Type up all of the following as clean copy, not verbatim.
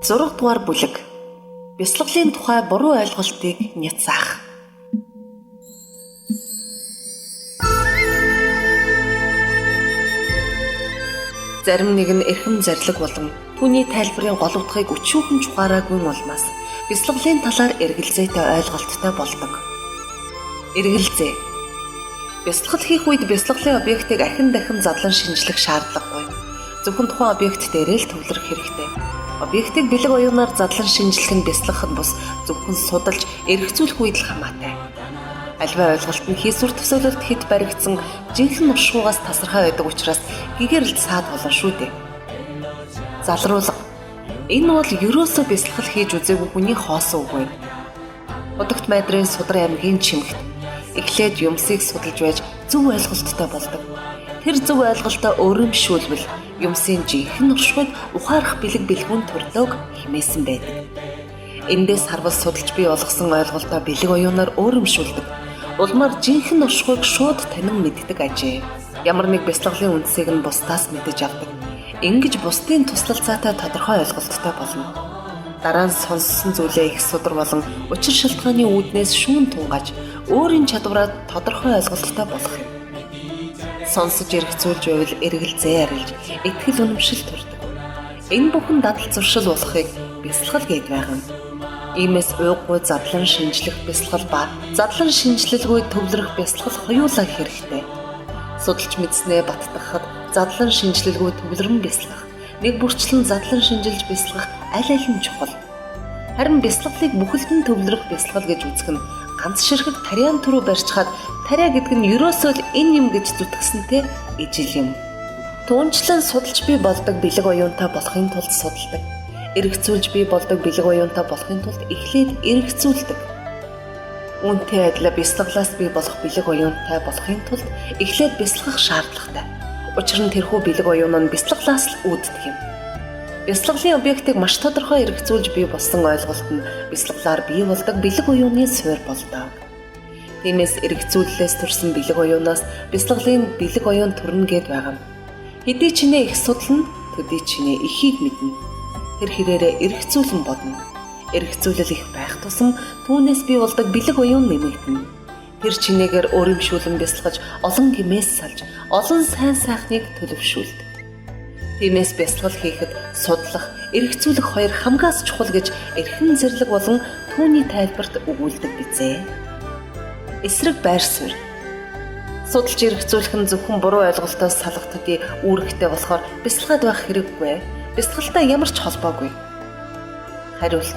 6 дугаар бүлэг. Бясалгалын тухай буруу ойлголтыг няцаах. Зарим нэг нь эрхэм зарлиг болон түүний тайлбарын гол утгыг өчүүхэн чухаараагүй улмаас бясалгалын талаар эргэлзээтэй ойлголттой болдог. Эргэлзээ. Бясалгал хийх үед бясалгалын объектыг ахин дахин задлан шинжлэх шаардлагагүй. Зөвхөн тухайн объект дээрээ л төвлөрөх хэрэгтэй. Объектыг бэлэг оюунаар задлан шинжлэх нь бясалгахад бус зөвхөн судалж эргэцүүлэх үед л хамаатай. Альва ойлголт нь хийсвэр төсөөлөлт хэд баригдсан жинхэнэ уршуугаас тасархай байдаг учраас гэгэрэлд саад болно шүү дээ. Залруулга. Энэ бол ерөөсөө бясалгал хийж үзээгүй хүний хоосон үг вэ. Удагт майдрын Судар аймгийн Чимэгт эхлээд юмсыг судалж байж зөв ойлголттой болдог. Тэр зөв ойлголтоо өөрөмшүүлбэл юмсын жинхэнэ уршигыг ухаарах бэлэг бэлгүүн төрлөөг хэмээсэн байдаг. Эндээс харвал судалж бий болгосон ойлголтоо бэлэг оюунаар өөрөмшүүлдэг. Улмаар жинхэнэ уршигыг шууд танин мэддэг ажээ. Ямар нэг бясалгалын үндсийг нь бусдаас мэдэж авдаг. Ингэж бусдын туслалцаатай тодорхой ойлголттой болно. Дараа нь сонссон зүйлээ их судар болон учир шалтгааны үүднээс шүүн тунгааж өөрийн чадвараа тодорхой ойлголттой болгох юм. Сонсож эргэцүүлж байвал эргэлзээ арилж, итгэл үнэмшил төрдөг. Энэ бүхэн дадал зуршил болохыг бясалгал гээд байгаа юм. Иймээс уйггүй задлан шинжлэх бясалгал ба задлан шинжлэлгүй төвлөрөх бясалгал хоёулаа хэрэгтэй. Судалж мэдснээ баттгахад задлан шинжлэлгүй төвлөрөн бясалгах, нэг бүрчлэн задлан шинжилж бясалгах аль нь чухал. Харин бясалгалыг бүхэлдэн төвлөрөх бясалгал гэж үзэх нь ганц ширхэг тариан түрүү барьчихад тариа гэдэг нь ерөөсөө л энэ юм гэж зүтгэсэнтэй ижил юм. Түүнчлэн судалж бий болдог бэлэг оюунтай болохын тулд судалдаг. Эргэцүүлж бий болдог бэлэг оюунтай болохын тулд эхлээд эргэцүүлдэг. Үүнтэй адилаар бясалгалаас бий болох бэлэг оюунтай болохын тулд эхлээд бясалгах шаардлагатай. Учир нь тэрхүү бэлэг оюун нь бясалгалаас л үүддэг юм. Бясалгалын объектыг маш тодорхой эргэцүүлж бий болсон ойлголт нь бясалгалаар бий болдог бэлэг оюуны суурь болдог. Тиймээс эргэцүүлэлээс төрсэн бэлэг оюунаас бясалгалын бэлэг оюун төрнө гэд байгаа юм. Хэдий чинээ их судлана, төдий чинээ ихийг мэднэ. Тэр хэрээрээ эргэцүүлэн бодно. Эргэцүүлэл их байх тусам түүнээс бий болдог бэлэг оюун нэмэгдэнэ. Тэр чинээгээр өөрөмшүүлэн бясалгаж, олон гэмээс салж, олон сайн сайхныг төлөвшүүлдэг. Тиймээс бясалгал хийхэд судлах, эргэцүүлэх хоёр хамгаас чухал гэж эрхэм зэрлэг болон түүний тайлбарт өгүүлдэг бизээ. Эсрэг байр суурь. Судалж эргэцүүлэх нь зөвхөн буруу ойлголтоос салах төдий үүрэгтэй болохоор бясалгаад байх хэрэггүй. Бясалгалтай ямар ч холбоогүй. Хариулт.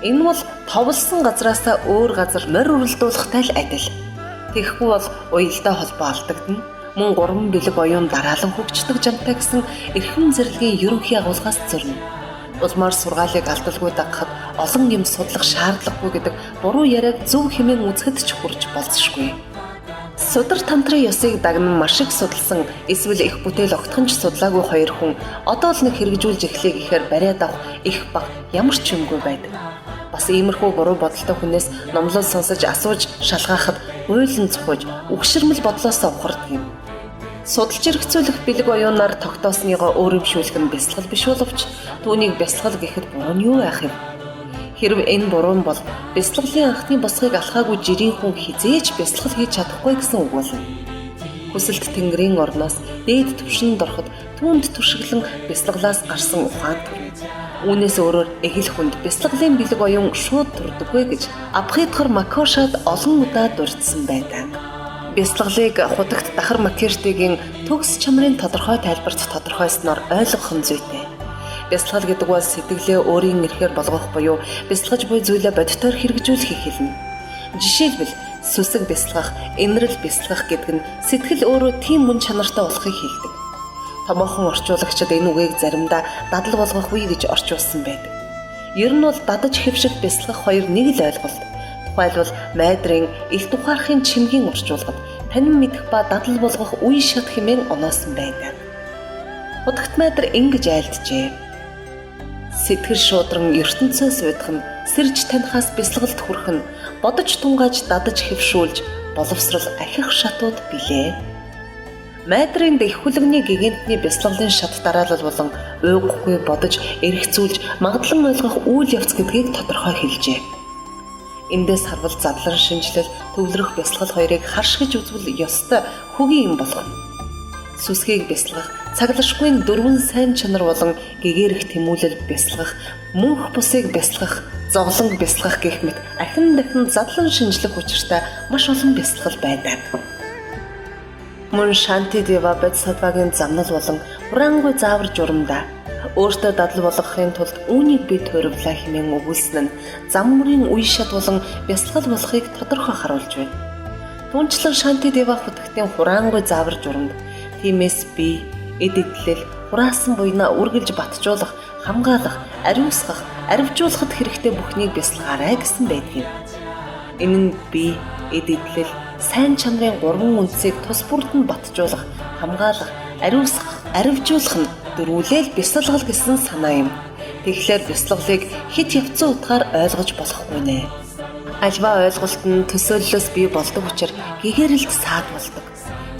Энэ бол товлсон газраасаа өөр газар морь уралдуулахтай л адил. Тэгэхгүй бол уялдаа холбоо алдагдана. Мөн 3 бэлэг оюун дараалан хөгждөг жантай гэсэн эрхэм зэрлэгийн ерөнхий агуулгаас зөрнө. Улмаар сургаалыг алдалгүй дагахад олон юм судлах шаардлагагүй гэдэг буруу яриаг зөв хэмээн үзэхэд ч хүрч болцшгүй. Судар тантрын ёсыг дагнан маш их судалсан эсвэл их бүтээл огтхонч судлаагүй хоёр хүн одоо л нэг хэрэгжүүлж эхлэе гэхээр бариад авах их баг ямар ч юмгүй байдаг. Бас иймэрхүү буруу бодолтой хүнээс номлол сонсож асууж шалгаахад уйлан цохож үгшэрмэл бодлоосоо ухардаг юм. Судалж эргэцүүлэх бэлэг оюунаар тогтоосныгоо өөрөмшүүлэх нь бясалгал биш боловч түүнийг бясалгал гэхэд буруу нь юу яах юм? Хэрв энэ буруу бол бясалгалын анхны босгыг алхаагүй жирийн хүн хизээж бясалгал хийж чадахгүй гэсэн үг болно. Хүсэлт тэнгэрийн орноос дээд түвшинд ороход түүнд туршиглан бясалгалаас гарсан ухаан төрнө. Үүнээс өөрөөр эгэл хүнд бясалгалын бэлэг оюун шууд төрдөггүй гэж Абхидхар Макошад олон удаа дурдсан байдаг. Бясалгалыг худагт Дахар Макерштигийн төгс чамрын тодорхой тайлбарт тодорхойсноор ойлгох нь зүйтэй. Бясалгал гэдэг бол сэтгэлээ өөрийн эрхээр болгох буюу бясалгаж буй зүйлээ бодитоор хэрэгжүүлэхийг хэлнэ. Жишээлбэл сүсэг бясалгах, инрэл бясалгах гэдэг нь сэтгэл өөрөө тийм мөн чанартай болохыг хэлдэг. Томоохон орчуулагчид энэ үгийг заримдаа дадал болгох үе гэж орчуулсан байдаг. Ер нь бол дадаж хэвших бясалгах хоёр нэг л ойлголт. Тухайлбал майдрын элт ухаарахын чимгийн орчуулгад танин мэдэх ба дадал болгох үе шат хэмээн оноосон байдаг. Удагт майдар ингэж айлджээ. Сэтгэл шуудран ертөнцөөс уйдах нь сэрж танихаас бясалгалд хүрэх нь бодож тунгааж дадаж хэвшүүлж боловсрал ахих шатууд билээ. Майдрын дэх хүлэгний гигантны бясалгалын шат дараалал болон уйггүй бодож, эргэцүүлж, магадлан ойлгох үйл явц гэдгийг тодорхой хэлжээ. Эндээс харвал задлан шинжилэл, төвлөрөх бясалгал хоёрыг харшгиж үзвэл ёстой хөгийн юм болох. Сүсгийг бясалгах, цаглашгүй дөрвөн сайн чанар болон гэгэрэх тэмүүлэл бясалгах, мөнх бусыг бясалгах, зовлон бясалгах гэх мэт ахин дахин задлан шинжлэх учиртай маш олон бясалгал байдаг. Мөн Шантидева Бодхисаттвагийн замнал болон хураангүй заавар журамдаа өөртөө дадал болгохын тулд үүнийг би тойрвлаа хэмээн өгүүлсэн нь зам мөрийн үе шат болон бясалгал болохыг тодорхой харуулж байна. Түүнчлэн Шантидева хотготын хураангүй заавар журамд тиймээс би эд идлэл хураасан буйнаа үргэлж батжуулах, хамгаалах, ариусгах, арвижуулахад хэрэгтэй бүхнийг бясалгаарай гэсэн байдгийг. Энэ нь би эд идлэл сайн чанарын 3 үндсийг тус бүрд нь батжуулах, хамгаалах, ариусгах, арвижуулах нь дөрвөлээл бясалгал гэсэн санаа юм. Тэгэхээр бясалгалыг хит явцсан утгаар ойлгож болохгүй нэ. Альва ойлголт нь төсөөллөөс бий болдог учраас гэгэрэлт саад болдог.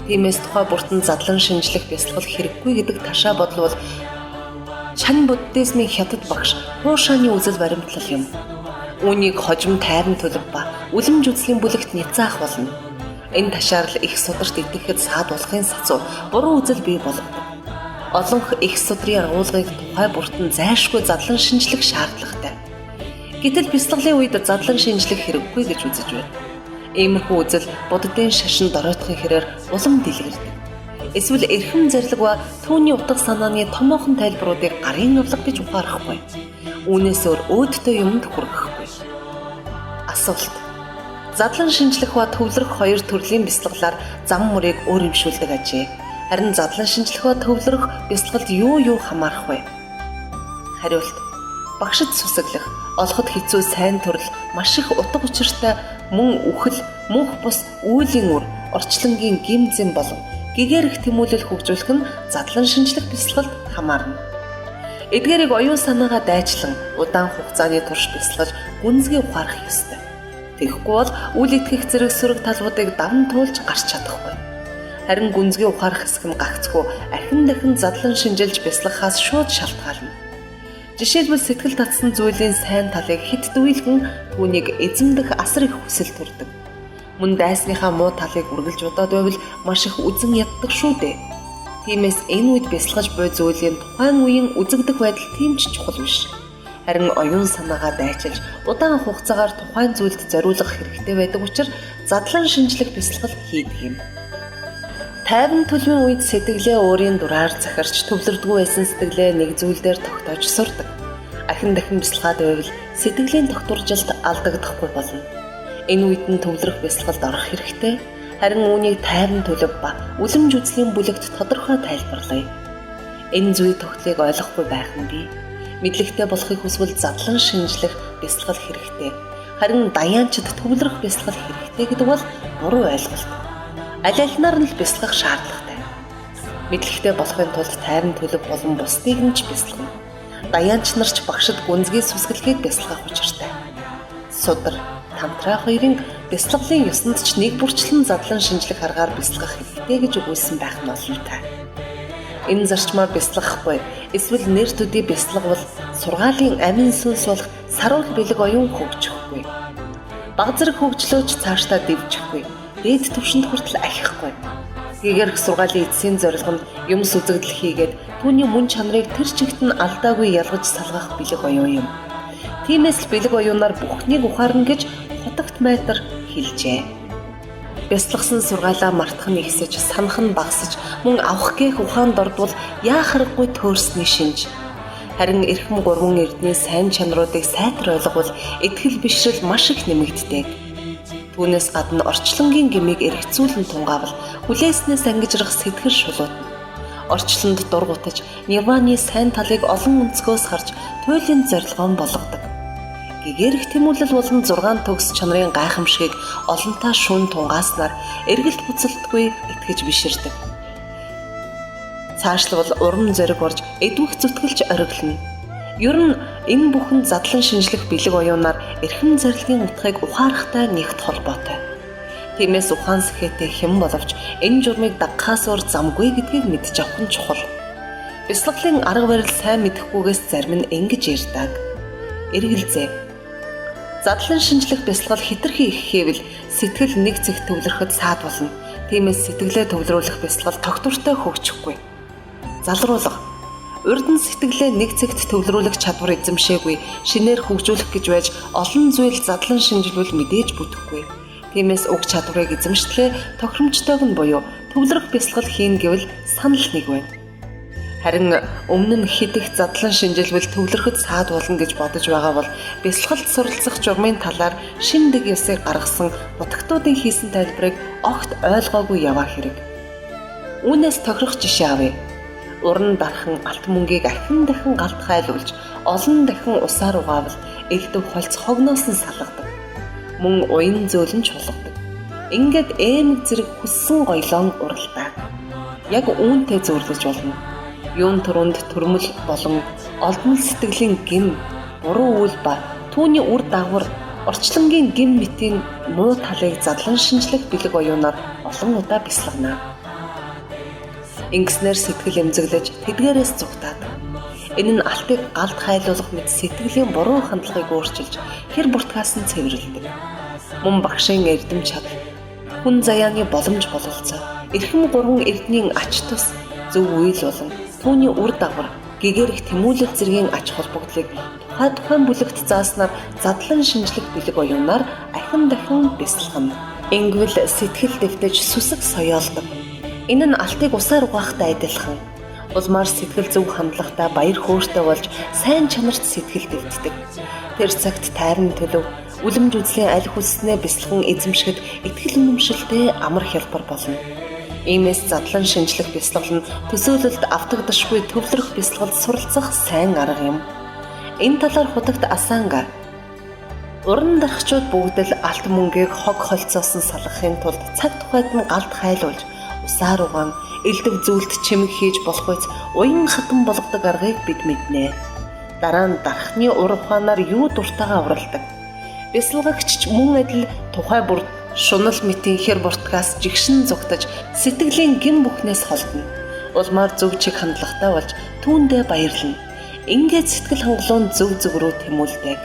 Тиймээс тухай бүртэн задлан шинжлэх бясалгал хэрэггүй гэдэг ташаа бодол бол Чан буддизмын хятад багш Хуушаны үзэл баримтлал юм. Үүнийг хожим тайван төлөв ба үлэмж үзлийн бүлэгт няцаах болно. Энэ ташаарл их сударт идэхэд саад болохын сацуу буруу үзэл бий болгодог. Олонх их судрын агуулгыг тухай бүртэн зайлшгүй задлан шинжлэх шаардлагатай. Гэтэл бясалгалын үед задлан шинжлэх хэрэггүй гэж үзэж байна. Иймэрхүү үзэл буддын шашинд оройтхын хэрээр улам дэлгэрдэг. Эсвэл эрхэм зарлиг ба түүний утга санааны томоохон тайлбаруудыг гарын авлага гэж ухаарахгүй. Үүнээс өөр өөдтэй юмд хүргэхгүй. Асуулт. Задлан шинжлэх ба төвлөрөх хоёр төрлийн бясалгалаар зам мөрийг өөрөмшүүлдэг ажээ. Харин задлан шинжлэх ба төвлөрөх бясалгалд юу хамаарах вэ? Хариулт. Багшид сүсэглэх, олоход хэцүү сайн төрөл, маш их утга учиртай мөн үхэл, мөнх бус үүлийн үр, орчлонгийн гимзэн болон гэгэрэх тэмүүлэл хөгжүүлэх нь задлан шинжлэх бясалгалд хамаарна. Эдгээрийг оюун санаагаа дайчлан удаан хугацааны турш бясалгаж гүнзгий ухаарах ёстой. Тэгэхгүй бол үл итгэх зэрэг сөрөг талбуудыг даван туулж гарч чадахгүй. Харин гүнзгий ухаарах хэсэг нь гагцгүй архин дахин задлан шинжилж бясалгахаас шууд шалтгаална. Жишээлбэл сэтгэл татсан зүйлийн сайн талыг хит дүүлгэн түүнийг эзэмдэх асар их хүсэл төрдөг. Мөн дайсныхаа муу талыг үргэлж удаад байвал маш их үзэн яддаг шүү дээ. Тиймээс энэ үед бясалгаж буй зүйлийн тухайн үеийн үзэгдэх байдал тийм ч чухал биш. Харин оюун санаагаа дайчилж удаан хугацаагаар тухайн зүйлд зориулах хэрэгтэй байдаг учраас задлан шинжлэх бясалгал хийдэг юм. Тайван төлөвийн үед сэтгэлээ өөрийн дураар захирч төвлөрдгөө байсан сэтгэлээ нэг зүйл дээр тогтоож сурдаг. Ахин дахин бясалгаад байвал сэтгэлийн тогтворжилт алдагдахгүй болно. Энэ үед нь төвлөрөх бясалгалд орох хэрэгтэй. Харин үүнийг тайван төлөв ба үлэмж үзлийн бүлэгт тодорхой тайлбарлая. Энэ зүй тогтлыг ойлгохгүй байх нь бий. Мэдлэгтэй болохыг хүсвэл задлан шинжлэх бясалгал хэрэгтэй. Харин даяанчид төвлөрөх бясалгал хэрэгтэй гэдэг бол буруу ойлголт. Аль-алинаар нь л бясалгах шаардлагатай. Мэдлэгтэй болохын тулд тайван төлөв болон бусдыг нь ч бясалгана. Даяанч нар ч багшид гүнзгий сүсгэлгийг бясалгах учиртай. Судар, Тантра хоёрын бясалгалын ёсонд ч нэг бүрчлэн задлан шинжлэх аргаар бясалгах хэрэгтэй гэж өгүүлсэн байх нь олонтой. Энэ зарчмаар бясалгахгүй эсвэл нэр төдий бясалгавал сургаалын амин сүнс болох саруул бэлэг оюун хөгжихгүй. Баг зэрэг хөгжлөөч цаашдаа дэвжихгүй. Дээд түвшинд хүртэл ахихгүй. Гэгэрх сургаалын эцсийн зорилго нь юмс үзэгдэл хийгээд түүний мөн чанарыг тэр чигт нь алдаагүй ялгаж салгах бэлэг оюун юм. Тиймээс л бэлэг оюунаар бүхнийг ухаарна гэж хотогт майтар хэлжээ. Бясалгасан сургаалаа мартах нь ихсэж, санах нь багасж, мөн авах гээх ухаанд ордвол яах аргагүй төөрсний шинж. Харин эрхэм 3 эрдний сайн чанаруудыг сайтар ойлгвол итгэл бишрэл маш их нэмэгддэг. Түүнээс гадна орчлонгийн гмийг эргэцүүлэн тунгаавал хүлээснээс ангижрах сэтгэл шулуутна. Орчлонд дургутаж, нирваны сайн талыг олон өнцгөөс харж туйлын зорилгоон болгодог. Гэгэрх тэмүүлэл болон 6 төгс чанарын гайхамшигыг олонтаа шүүн тунгааснаар эргэлт буцалтгүй итгэж биширдэг. Цаашлбал урам зориг орж эдвэх зүтгэлж ориглоно. Ер нь энэ бүхэн задлан шинжлэх бэлэг оюунаар эрхэм зарилгын утгыг ухаарахтай нэгт холбоотой. Тиймээс ухаан сэхээтэй хэн боловч энэ журмыг дагахаас өөр замгүй гэдгийг мэдж авах нь чухал. Бясалгалын арга барил сайн мэдэхгүйгээс зарим нь ингэж ярьдаг. Эргэлзээ. Задлан шинжлэх бясалгал хэтэрхий их хэвэл сэтгэл нэг зэг төвлөрөхөд саад болно. Тиймээс сэтгэлээ төвлөрүүлэх бясалгал тогтвортой хөгжихгүй. Залруулга. Урд нь сэтгэлээ нэг зэгт төвлөрүүлэх чадвар эзэмшээгүй, шинээр хөгжүүлэх гэж байж олон зүйл задлан шинжилвэл мэдээж бүтэхгүй. Тиймээс уг чадварыг эзэмшлээ тохиромжтойг нь буюу төвлөрөх бясалгал хийн гэвэл санал нэг байна. Харин өмнө нь хэд их задлан шинжилвэл төвлөрөхөд саад болно гэж бодож байгаа бол бясалгалд суралцах журмын талаар шин дэг ёсыг гаргасан нутагтуудын хийсэн тайлбарыг огт ойлгоогүй яваа хэрэг. Үүнээс тохирох жишээ авъя. Уран дархан алт мөнгийг ахин дахин галт хайлуулж олон дахин усаар угаавал элдв холц хогноос нь салгадаг. Мөн уян зөөлөн чулгадаг. Ингээд ээмэг зэрэг хүссэн гоёлон уралдаг. Яг үүнтэй зөөрлөж болно. Юун түрүүнд төрмөл болон олдмол сэтгэлийн гим, буруу үйл ба түүний үр дагавар орчлонгийн гим мэтийн муу талыг задлан шинжлэх бэлэг оюунаар олон удаа бясалгана. Ингэснээр сэтгэл эмзэглэж тэдгээрээс зугтаад. Энэ нь алтыг галт хайлуулах мэт сэтгэлийн буруу хандлагыг өөрчилж хэр буртгаас нь цэвэрлэдэг. Мөн багшийн эрдэм чадал, хүн заяаны боломж бололцоо, эрхэм гурван эрдэнийн ач тус, зөв үйл болон түүний үр дагавар, гэгэрх тэмүүлэл зэргийн ач холбогдлыг тухайн бүлэгт зааснаар задлан шинжлэх бэлэг оюунаар ахин дахин бясалгана. Ингэвэл сэтгэл дэвтэж сүсэг соёолдог. Энэ нь алтыг усаар угаахтай адилхан. Улмаар сэтгэл зөв хандлагатай баяр хөөртэй болж сайн чанарт сэтгэл дэвтдэг. Тэр цагт тайван төлөв, үлэмж үзлийн аль хүснээ бясалган эзэмшгэд итгэл үнэмшилтэй амар хялбар болно. Иймээс задлан шинжлэх бясалгал нь төсөөлөлд автагдашгүй төвлөрөх бясалгалд суралцах сайн арга юм. Энэ талаар худагт Асанга уран дархчууд бүгд л алт мөнгийг хог холцоос нь салгахын тулд цаг тухайд нь галт хайлуулж усаар угаан элдв зүйлд чимэг хийж болох үс уян хатан болгодог аргыг бид мэднэ. Дараа нь дархны ур ухаанаар юу дуртайгаа уралдаг. Бясалгагч мөн адил тухай бүр шунал мэтийн хэр буртгаас жигшин зугтаж сэтгэлийн гин бүхнээс холдно. Улмаар зөв чиг хандлагатай болж түүндээ баярлна. Ингээд сэтгэл хангалуун зөв рүү тэмүүлдэг.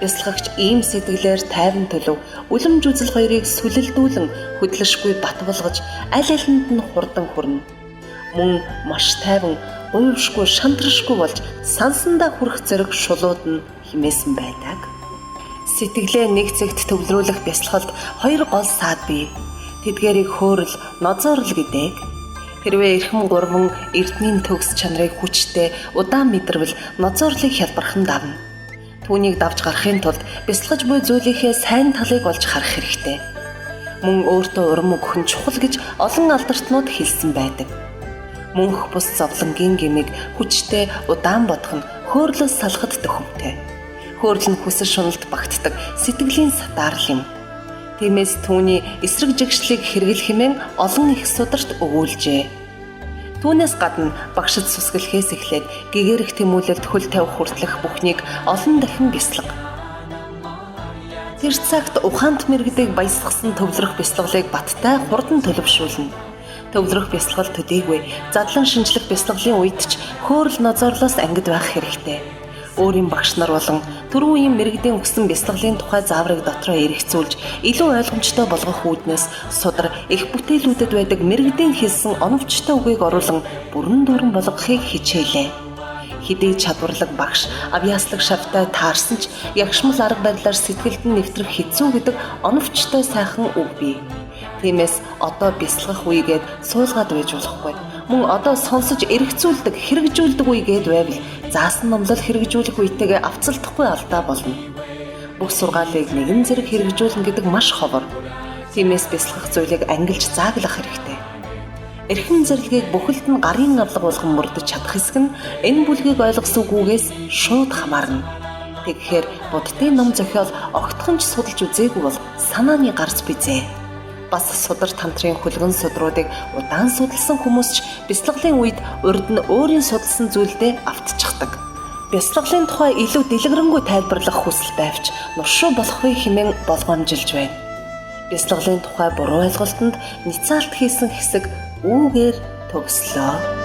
Бясалгагч ийм сэтгэлээр тайван төлөв, үлэмж үзэл хоёрыг сүлэлдүүлэн хөдлөшгүй бат болгож аль алинд нь хурдан хүрнэ. Мөн маш тайван, уйвшгүй, шантрашгүй болж сансандаа хүрэх зэрэг шулууд нь химээсэн байдаг. Сэтгэлээ нэг зэгт төвлөрүүлэх бясалгалд хоёр гол саад бий. Тэдгээрийг хөөрөл, нозоорл гэдэг. Хэрвээ эрхэм гурван эрдмийн төгс чанарыг хүчтэй удаан мэдэрвэл нозоорлыг хялбархан давна. Түүнийг давж гарахын тулд бясалгаж буй зүйлийнхээ сайн талыг олж харах хэрэгтэй. Мөн өөртөө урам өгөх нь чухал гэж олон алдартнууд хэлсэн байдаг. Мөнх бус зовлонгийн гэмиг хүчтэй удаан бодох нь хөөрлөөс салахад төхөмтэй. Хөөрл нь хүсэл шуналт багтдаг сэтгэлийн сатаарл юм. Тиймээс түүний эсрэг жигшлийг хэрэглэх хэмээн олон их сударт өгүүлжээ. Түүнээс гадна багшид сүсгэлхээс эхлээд гэгэрх тэмүүлэлд хөл тавих хүртэлх бүхнийг олон дахин бясалга. Тэр цагт ухаант мэрэгдэг баясгасан төвлөрөх бясалгалыг баттай хурдан төлөвшүүлнэ. Төвлөрөх бясалгал төдийгүй задлан шинжлэх бясалгалын үед ч хөөрл нозоорлоос ангид байх хэрэгтэй. Өөрийн багш нар болон түрүү үеийн мэрэгдийн өгсөн бясалгалын тухай зааврыг дотроо эргэцүүлж илүү ойлгомжтой болгох үүднээс судар их бүтээлүүдэд байдаг мэрэгдийн хэлсэн оновчтой үгийг оруулан бүрэн дүүрэн болгохыг хичээлээ. Хэдий чадварлаг багш авьяаслаг шавтай таарсан ч ягшмал арга барилаар сэтгэлд нь нэвтрэх хэцүү гэдэг оновчтой сайхан үг бий. Тиймээс одоо бясалгах үегээд суулгаад байж болохгүй. Мөн одоо сонсож эргэцүүлдэг, хэрэгжүүлдэг үегээд байвал заасан номлол хэрэгжүүлэх үетэйгээ авцалдахгүй алдаа болно. Бүх сургаалыг нэгэн зэрэг хэрэгжүүлнэ гэдэг маш ховор. Тиймээс бясалгах зүйлийг ангилж зааглах хэрэгтэй. Эрхэм зэрлэгийг бүхэлд нь гарын авлага болгон мөрдөж чадах хэсэг нь энэ бүлгийг ойлгосон үгээс шууд хамаарна. Тэгэхээр буддын ном зохиол огтхонч судалж үзээгүй бол санааны гарц бизээ. Бас судар тантрын хөлгөн судруудыг удаан судалсан хүмүүс ч бясалгалын үед урд нь өөрийн судалсан зүйлдээ автчихдаг. Бясалгалын тухай илүү дэлгэрэнгүй тайлбарлах хүсэл байвч нуршуу болохыг хэмээн болгоомжилж байна. Бяцлаглалын тухай буруу ойлголтод ницаалт хийсэн хэсэг үүгээр төгслөө.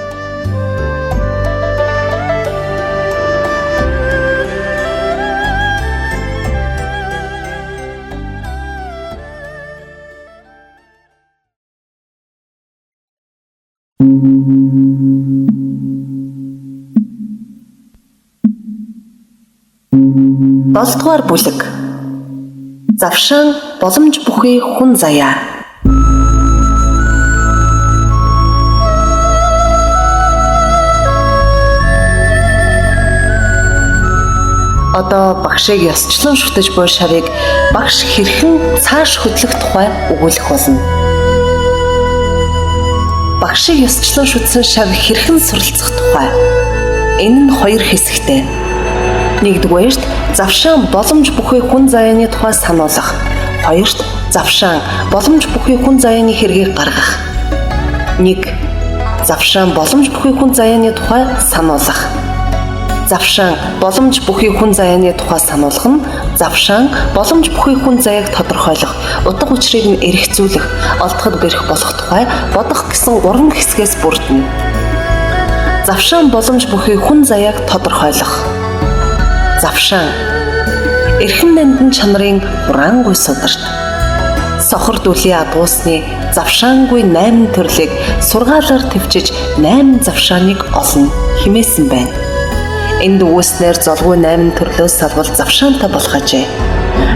Долдугаар бүлэг. Завшаан боломж бүхий хүн заяа. Одоо багшийг ёсчлон шүтэж буй шавыг багш хэрхэн цааш хөдлөх тухай өгүүлэх болно. Багшийг ёсчлон шүтсэн шав хэрхэн суралцах тухай. Энэ нь хоёр хэсэгтэй. Нэгдүгээрт завшаан боломж бүхий хүн заяаны тухай сануулах. Хоёрт завшаан боломж бүхий хүн заяаны хэргийг гаргах. 1. Завшаан боломж бүхий хүн заяаны тухай сануулах. Завшаан боломж бүхий хүн заяаны тухай сануулах нь завшаан боломж бүхий хүн заяаг тодорхойлох, утга учирыг нь эргэцүүлэх, олдоход бэрх болох тухай бодох гэсэн 3 хэсгээс бүрдэнэ. Завшаан боломж бүхий хүн заяаг тодорхойлох. Завшаан эрхэм нандин чанарын хураангүй сударт. Сохор дүлийн адуусны завшаангүй 8 төрлийг сургаалаар төвчиж 8 завшааныг олно хэмээсэн байна. Энд үүснээр золгүй 8 төрлөөс салбал завшаантай болох ажээ.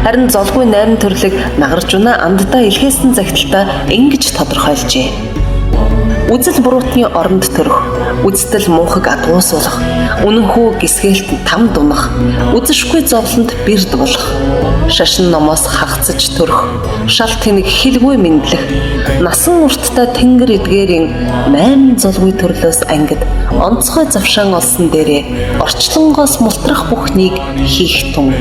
Харин золгүй 8 төрлийг нагарч унаа амддаа илгээсэн загталтаа ингэж тодорхойлжээ. Үзэл буруутны оронд төрөх, үздэл муухаг адуусуулах, үнэнхүү гисгээлт там дунах, үзэшгүй зовлонд бэрд болох, шашин номоос хагцаж төрөх, шал тэнэг хэлгүй мэдлэх, насан урттай тэнгэр эдгээрийн 8 золгүй төрлөөс ангид онцгой завшаан олсон дээрээ орчлонгоос мултрах бүхнийг хийх тун.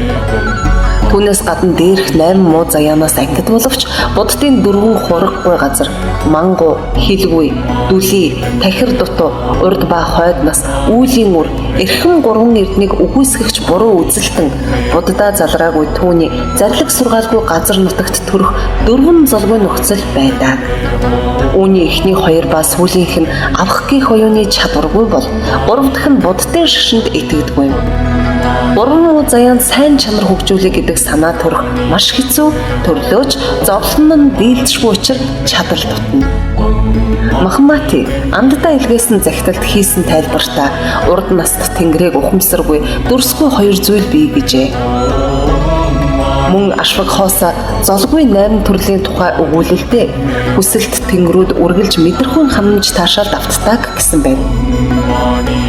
Түүнээс гадна дээрх 8 муу заяанаас ангид боловч буддын 4 хураггүй газар мангу, хилгүй, дүлий, тахир дутуу, урд ба хойднаас үүлийн үр эрхэм 3 эрднийг үгүйсгэгч буруу үзэлтэн буддаа залраагүй түүний зарлиг сургаалгүй газар нутагт төрөх 4 золгүй нөхцөл байдаг. Үүний эхний 2 ба сүүлийнх нь авах гих оюуны чадваргүй бол 3 дахь нь буддын шашинд итгэдэггүй юм. 3 заяанд сайн чанар хөгжүүлэх гэдэг санаа төрөх маш хэцүү, төрлөөч зовлон нь дийлдэшгүй учир чадал дутна. Махамати амддаа илгээсэн загталд хийсэн тайлбартаа урд наст тэнгэрийг ухамсаргүй дүрсгүй 2 зүйл бий гэжээ. Мөн ашваг хоосоо золгүй 8 төрлийн тухай өгүүлэлтэй хүсэлт тэнгэрүүд үргэлж мэдрэхүйн ханамж таашаал давтдаг гэсэн байна.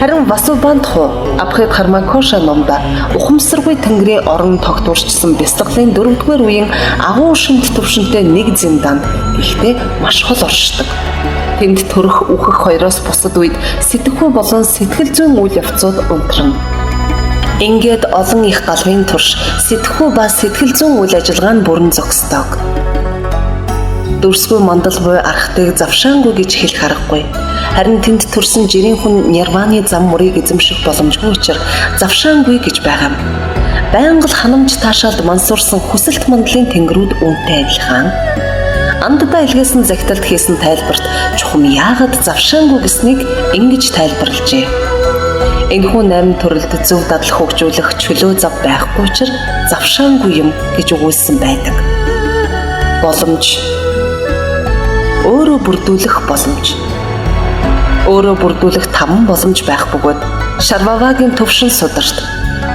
Харин Васубандху Абхид Хармакоша номда ухамсаргүй тэнгэрийн орон тогтворчсон бяцлаглалын 4-р үеийн агуу шимт төвшөнтэй нэг зиндан гэхдээ маш хол оршдог. Тэнд төрөх үхэх хоёроос бусад үед сэтгэхүй болон сэтгэл зүйн үйл явцууд унтрана. Ингээд олон их галвын турш сэтгэхүй ба сэтгэл зүйн үйл ажиллагаа нь бүрэн зогсдог. Дүрсгүй мандал буй архтыг завшаангүй гэж хэлэх аргагүй. Харин тэнд төрсөн жирийн хүн нирваны зам мөрийг эзэмших боломжгүй учраас завшаангүй гэж байгаа юм. Байнга л ханамж таашаалд мансуурсан хүсэлт мандлын тэнгэрүүд үүнтэй адилхан. Амддаа илгээсэн загталд хийсэн тайлбарт чухам яагаад завшаангүй гэснийг ингэж тайлбарлажээ. Энэхүү 8 төрөлд зөв дадлах хөгжүүлэх чөлөө зав байхгүй учраас завшаангүй юм гэж өгүүлсэн байдаг. Боломж. Өөрөө бүрдүүлэх боломж. Өөрөө бүрдүүлэх 5 боломж байх бөгөөд Шарвавагийн төвшин сударт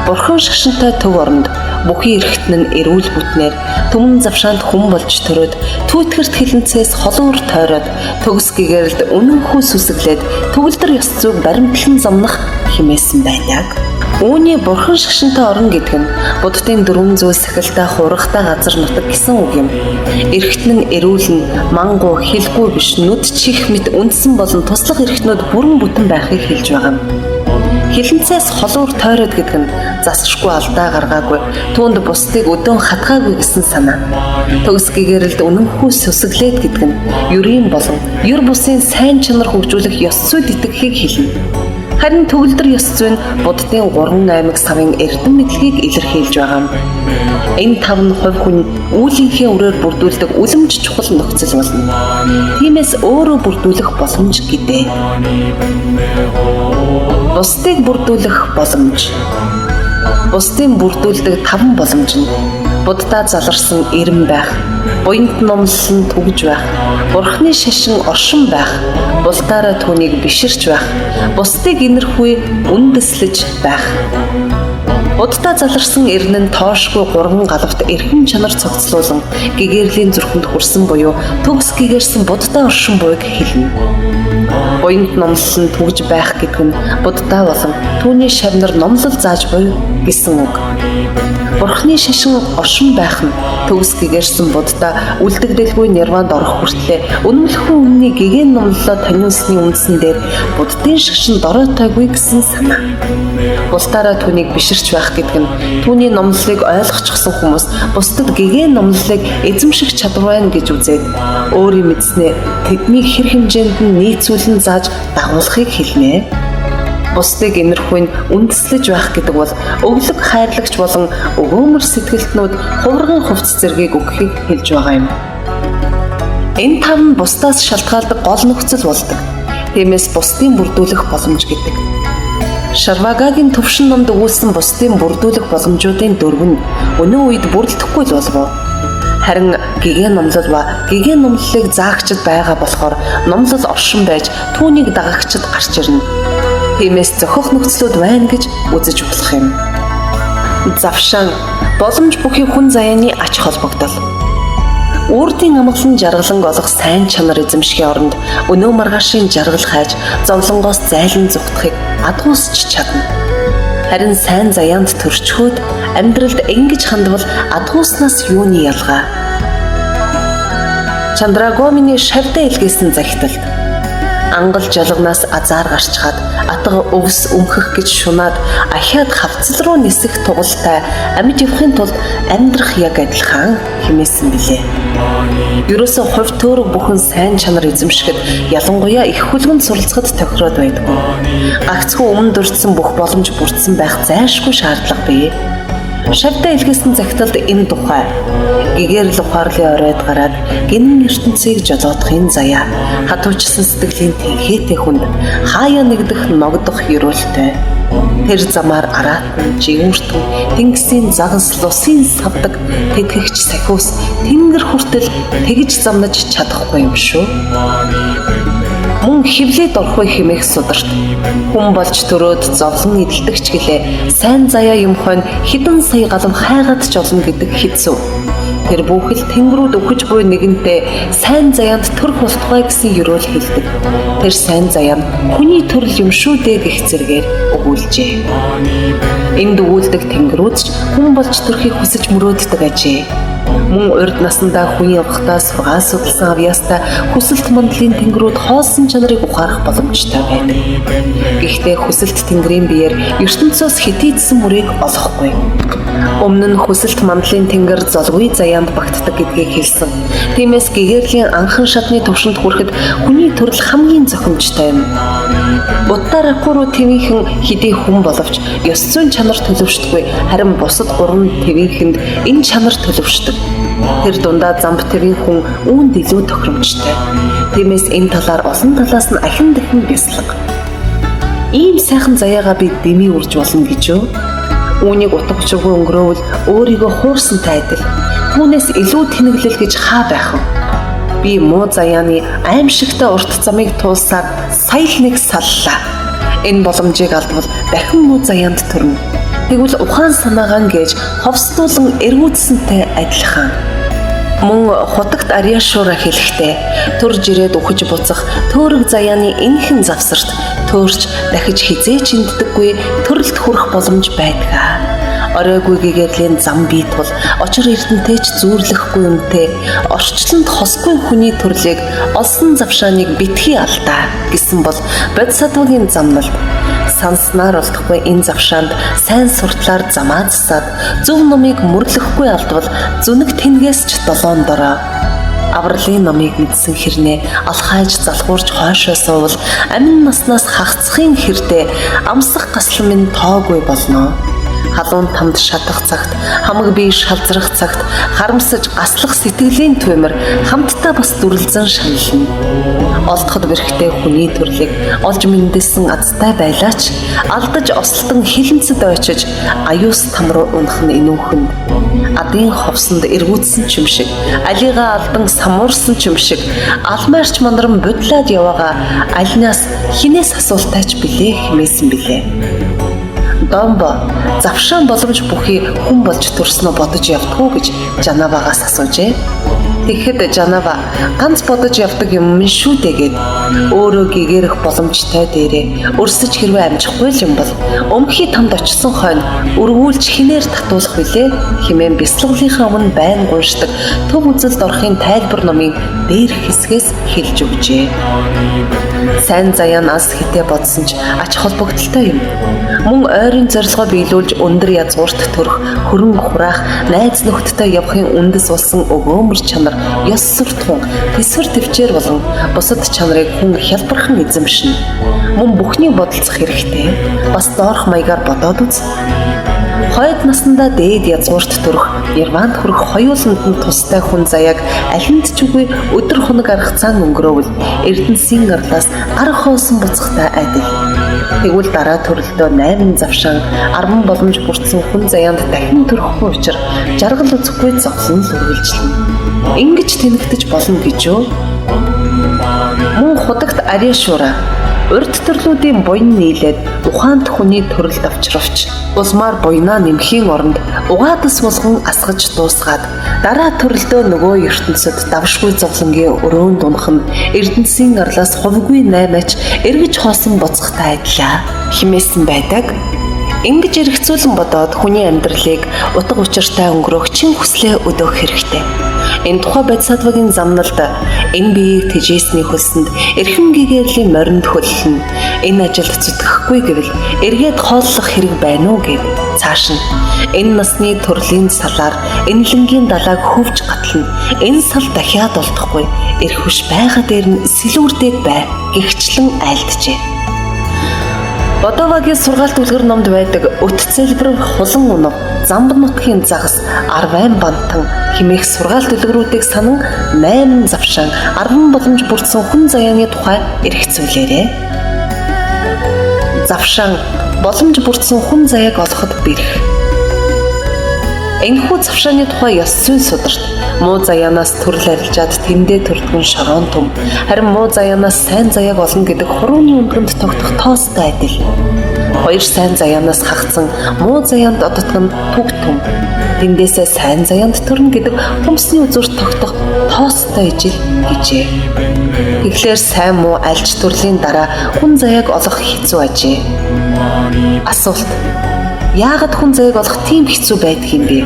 бурхан шашинтай төв оронд бүхий эрхтэн нь эрүүл бүтнээр түмэн завшаанд хүн болж төрөөд түүтгэрт хилэнцээс холуур тойроод төгс гэгэрэлд үнэнхүү сүсэглээд төгөлдөр ёс зүг баримтлан замнах хэмээсэн байдаг. Үүний бурхан шашинтай орон гэдэг нь буддын 4 зүйл сахилтай хурагтай газар нутаг гэсэн үг юм. Эрхтэн нь эрүүлэн, мангу, хилгүй биш нүд чих мэт үндсэн болон туслах эрхтнүүд бүрэн бүтэн байхыг хэлж байгаа юм. Хилэнцээс холуур тойроод гэдэг нь засшгүй алдаа гаргаагүй, түүнд бусдыг өдөөн хатгаагүй гэсэн санаа. Төгс гэгэрэлд үнэнхүү сүсэглээд гэдэг нь юрийн болон юр бусын сайн чанар хөгжүүлэх ёс зүйд итгэхийг хэлнэ. Харин төгөлдөр ёс зүйн Буддын 3 аймаг савын эрдэм мэдлэгийг илэрхийлж байгаа юм. Энэ 5 хувь хүн үүлийнхээ үрээр бүрдүүлдэг үлэмж чухал нөхцөл болно. Тиймээс өөрөө бүрдүүлэх боломж гэдэг. Бусдыг бүрдүүлэх боломж. Бусдын бүрдүүлдэг 5 боломж нь Буддаа заларсан эрэм байх, буянт номлол нь түгж байх, Бурхны шашин оршин байх, бусдаараа түүнийг биширч байх, бусдыг инэрхүй үндэслэж байх. Буддаа заларсан эрн нь тоошгүй 3 галавт эрхэм чанар цогцлуулан гэгэрлийн зүрхэнд хүрсэн буюу төгс гэгэрсэн Буддаа оршин буйг хэлнэ. Буянт номлол нь түгж байх гэдэг нь Буддаа болон түүний шавнар номлол зааж буй гэсэн үг. Бурхны шашин оршин байх нь төгс гэгэрсэн Буддаа үлдэгдэлгүй нирванд орох хүртлээр үнэмлэхүй үнний гэгээн номлолоо таниусны үндсэн дээр Буддын шашин дороотойгүй гэсэн санаа. Бусдаараа түүнийг биширч байх гэдэг нь түүний номлолыг ойлгочихсон хүмүүс бусдад гэгээн номлолыг эзэмших чадвар байна гэж үзээд өөрийн мэдснээ тэдний хэр хэмжээнд нь нийцүүлэн зааж дагуулахыг хэлнэ. Бусдыг инэрхүйн үндэслэж байх гэдэг бол өглөг хайрлагч болон өгөөмөр сэтгэлтнүүд хувирган хувцс зэргийг өгөхийг хэлж байгаа юм. Энэ 5 нь бусдаас шалтгаалдаг гол нөхцөл болдог. Тиймээс бусдын бүрдүүлэх боломж гэдэг. Шарвагагийн төвшин номд өгүүлсэн бусдын бүрдүүлэх боломжуудын 4 нь өнөө үед бүрддэхгүй л болов уу? Харин гэгээн номлол ба гэгээн номлолыг заагчид байгаа болохоор номлол оршин байж түүнийг дагагчид гарч ирнэ. Тиймээс зохих нөхцлүүд байна гэж үзэж болох юм. Завшаан боломж бүхий хүн заяаны ач холбогдол. Үрдийн амгалан жаргалан олох сайн чанар эзэмшхийн оронд өнөө маргаашийн жаргал хайж зовлонгоос зайлан зүгтхийг адгуусч чадна. Харин сайн заяанд төрчхөөд амьдралд ингэж хандвал адгууснаас юуны ялгаа? Чандрагомины шавьтай илгээсэн захидалд ангал жалганаас азар гарч хаад атга өвс өмхөх гэж шунаад ахиад хавцал руу нисэх тугалтай амьд явахын тулд амьдрах яг адилхан хэмээсэн билээ. Ерөөсөө хувь төөрөг бүхэн сайн чанар эзэмшихэд ялангуяа их хүлгэн суралцахад тохироод байдгүй. Гагцхүү өмнө дурдсан бүх боломж бүрдсэн байх зайлшгүй шаардлага бий. Шавьтай илгээсэн захидалд энэ тухай гэгэрл ухаарлын оройд гараад гинэн ертөнцийг жолоодохын заяа хатуучсан сэтгэлийн тэнхээтэй хүнд хаяа нэгдэх ногдох ерөөлтэй тэр замаар араатан жигүүртэн тэнгисийн загас лусын савдаг тэтгэгч сахиус тэнгэр хүртэл тэгж замнаж чадахгүй юм шүү. Мөн хевлээд орохыг хэмээх сударт хүн болж төрөөд зовлон идэлдэгч гэлээ сайн заяа юм хойно хідэн сая галан хайгаад ч олно гэдэг хэцүү. Тэр бүхэл тэнгэрүүд өгч буй нэгэнтээ сайн заяанд төрөх болтугай гэсэн ерөөл хэлдэг. Тэр сайн заяа нь хүний төрөл юм шүү дээ гэх зэргээр өгүүлжээ. Энд өгүүлдэг тэнгэрүүд ч хүн болж төрхийг хүсэж мөрөөддөг ажээ. Мөн урд насандаа хүн явахдаа сургаал судалсан авьяастай хүсэлт мандлын тэнгэрүүд хоосон чанарыг ухаарах боломжтой байдаг. Гэхдээ хүсэлт тэнгэрийн биеэр ертөнцөөс хэтийдсэн мөрийг олохгүй. Өмнө нь хүсэлт мандлын тэнгэр золгүй заяанд багтдаг гэдгийг хэлсэн. Тиймээс гэгэрлийн анхан шатны төвшөнд хүрэхэд хүний төрөл хамгийн зохимжтой юм. Буддаа руу твийнхэн хэдий хүн боловч ёс зүйн чанар төлөвшдөггүй, харин бусад 3 твийнхэнд энэ чанар төлөвшдөг. Тэр дундаа замб твийн хүн үүнд илүү тохиромжтой. Тиймээс энэ талаар олон талаас нь ахин дахин бяцлаг. Ийм сайхан заяагаа би дэмий үрж болно гэж юу? Үүнийг утга учиргүй өнгөрөөвөл өөрийгөө хуурсантай адил. Түүнээс илүү тэнэглэл гэж хаа байх вэ? Би муу заяаны аимшигтай урт замыг туулсаар сая л нэг саллаа. Энэ боломжийг алдвал дахин муу заяанд төрнө. Тэгвэл ухаан санаагаан гэж ховсдуулан эргүүдсэнтэй адилхан. Мөн хутагт Ариашура хэлэхдээ төрж ирээд үхэж буцах төөрөг заяаны энэхэн завсарт төөрч дахиж хизээч энддэггүй төрөлд хүрэх боломж байдаг. Оройгүй гэгэрлийн зам бий тул очир эрдэнтэй ч зүүрлэхгүй юмтэй орчлонд хосгүй хүний төрлийг олсон завшааныг битгий алдаа гэсэн бол бодисаттвагийн замналд санснаар олдохгүй энэ завшаанд сайн суртлаар замаа засаад зөв номыг мөрлөхгүй алдвал зүнэг тэнгээс ч 7 дорой Авралын номыг мэдсэн хэрнээ алхайж залхуурч хойшоо суувал амин наснаас хагацхын хэрдээ амсах гаслан минь тоогүй болно. Халуун тамд шатах цагт, хамаг бие шалзрах цагт харамсаж гаслах сэтгэлийн түмэр хамтдаа бас дүрлзэн шанална. Олдоход бэрхтээ хүний төрлийг олж мэндэлсэн азтай байлаач алдаж ослтон хилэнцэд ойчиж аюус там руу унах нь инүүхэн. Адын ховсонд эргүүцсэн ч юм шиг, алигаа алдан самуурсан ч юм шиг алмаарч мандран бодлоод яваага альнаас хинээс асуултаач билээ хэмээсэн билээ. Домбо завшаан боломж бүхий хүн болж төрснө бодож явдгуу гэж Жанавагаас асуужээ. Тэгэхэд Жанава ганц бодож явдаг юм шүү дээ гэд өөрөө гэгэрэх боломжтой дээрээ өрсөж хэрвээ амжихгүй юм бол өмхий тамд очсон хойно өргүүлж хинээр татуулах билээ хэмээн бяцлаглынхаа өмнө байн гуйшдаг төв үзэлд орохын тайлбар номын дээр хэсгээс хэлж өгчээ. Сайн заяанаас хитэ бодсон ч ач холбогдолтой юм. Мөн ойрын зорилгоо биелүүлж өндөр язгуурт төрөх хөрөн хураах найз нөхдөдтэй явахын үндэс болсон өгөөмөр чанар ёс суртахуун төсвөр төвчээр болон бусад чанарыг хүн хялбархан эзэмшнэ. Мөн бүхний бодолцох хэрэгтэй. Бас доорх маягаар бодоод үз. Хойд наснда дээд язгуурт төрөх нирванд хүрэх хоёуланд нь тустай хүн заяаг алинд ч үгүй өдөр хоног аргацаан өнгөрөөвөл эрдэнсийн арлаас ар хоосон буцахтай адил. Тэгвэл дараа төрөлдөө 8 завшаан 10 боломж бүрдсэн хүн заяанд дахин төрөхгүй учраас жаргал үзэхгүй зовлон л үргэлжлэнэ. Ингэж тэнэгтэж болно гэж юу? Мөн худагт ариашуура урд төрлүүдийн буян нийлээд ухаант хүний төрөлд авчравч усмаар буянаа нэмхийн оронд угаадас болгон асгаж дуусгаад дараа төрөлдөө нөгөө ертөнцид давшгүй зовлонгийн өрөөнд унах нь эрдэнсийн арлаас хувьгүй наймаач эргэж хоосон буцахтай адилаа хэмээсэн байдаг. Ингэж эргэцүүлэн бодоод хүний амьдралыг утга учиртай өнгөрөх чин хүслээ өдөөх хэрэгтэй. Энэ тухай бодисадвагийн замналд энэ биеийг тэжээсний хөлсөнд эрхэм гэгэрлийн моринд хөллөн энэ ажилд зүтгэхгүй гэвэл эргээд хооллох хэрэг байна уу гэв. Цааш нь энэ насны төрлийн салаар энэ лингийн далайг хөвж гатлана. Энэ сал дахиад олдохгүй эрхвш байгаа дээр нь сэлүүрдээд бай гихчлэн айлджээ. Бодовагийн сургаалт үлгэр номд байдаг өт цэлбэр хулан унав замб нутгийн загас 18 бантан хэмээх сургаалт үлгэрүүдийг санан 8 завшаан 10 боломж бүрдсэн хүн заяаны тухай эргэцүүлээрэй. Завшаан боломж бүрдсэн хүн заяаг олоход бэрх. Энэхүү завшааны тухай ёс зүйн сударт муу заяанаас төрөл арилжаад тэндээ төрдгөн шорон том харин муу заяанаас сайн заяаг олно гэдэг хурууны үндгэнд тогтох тоостой адил. Хоёр сайн заяанаас хагацсан муу заяанд одотгон түг том тэндээсээ сайн заяанд төрнө гэдэг хүмсний үзүүрт тогтох тоостой ижил гэжээ. Тэгэхээр сайн муу альж төрлийн дараа хүн заяаг олох хэцүү ажээ. Асуулт: яагаад хүн заяаг олох тийм хэцүү байдаг юм бэ?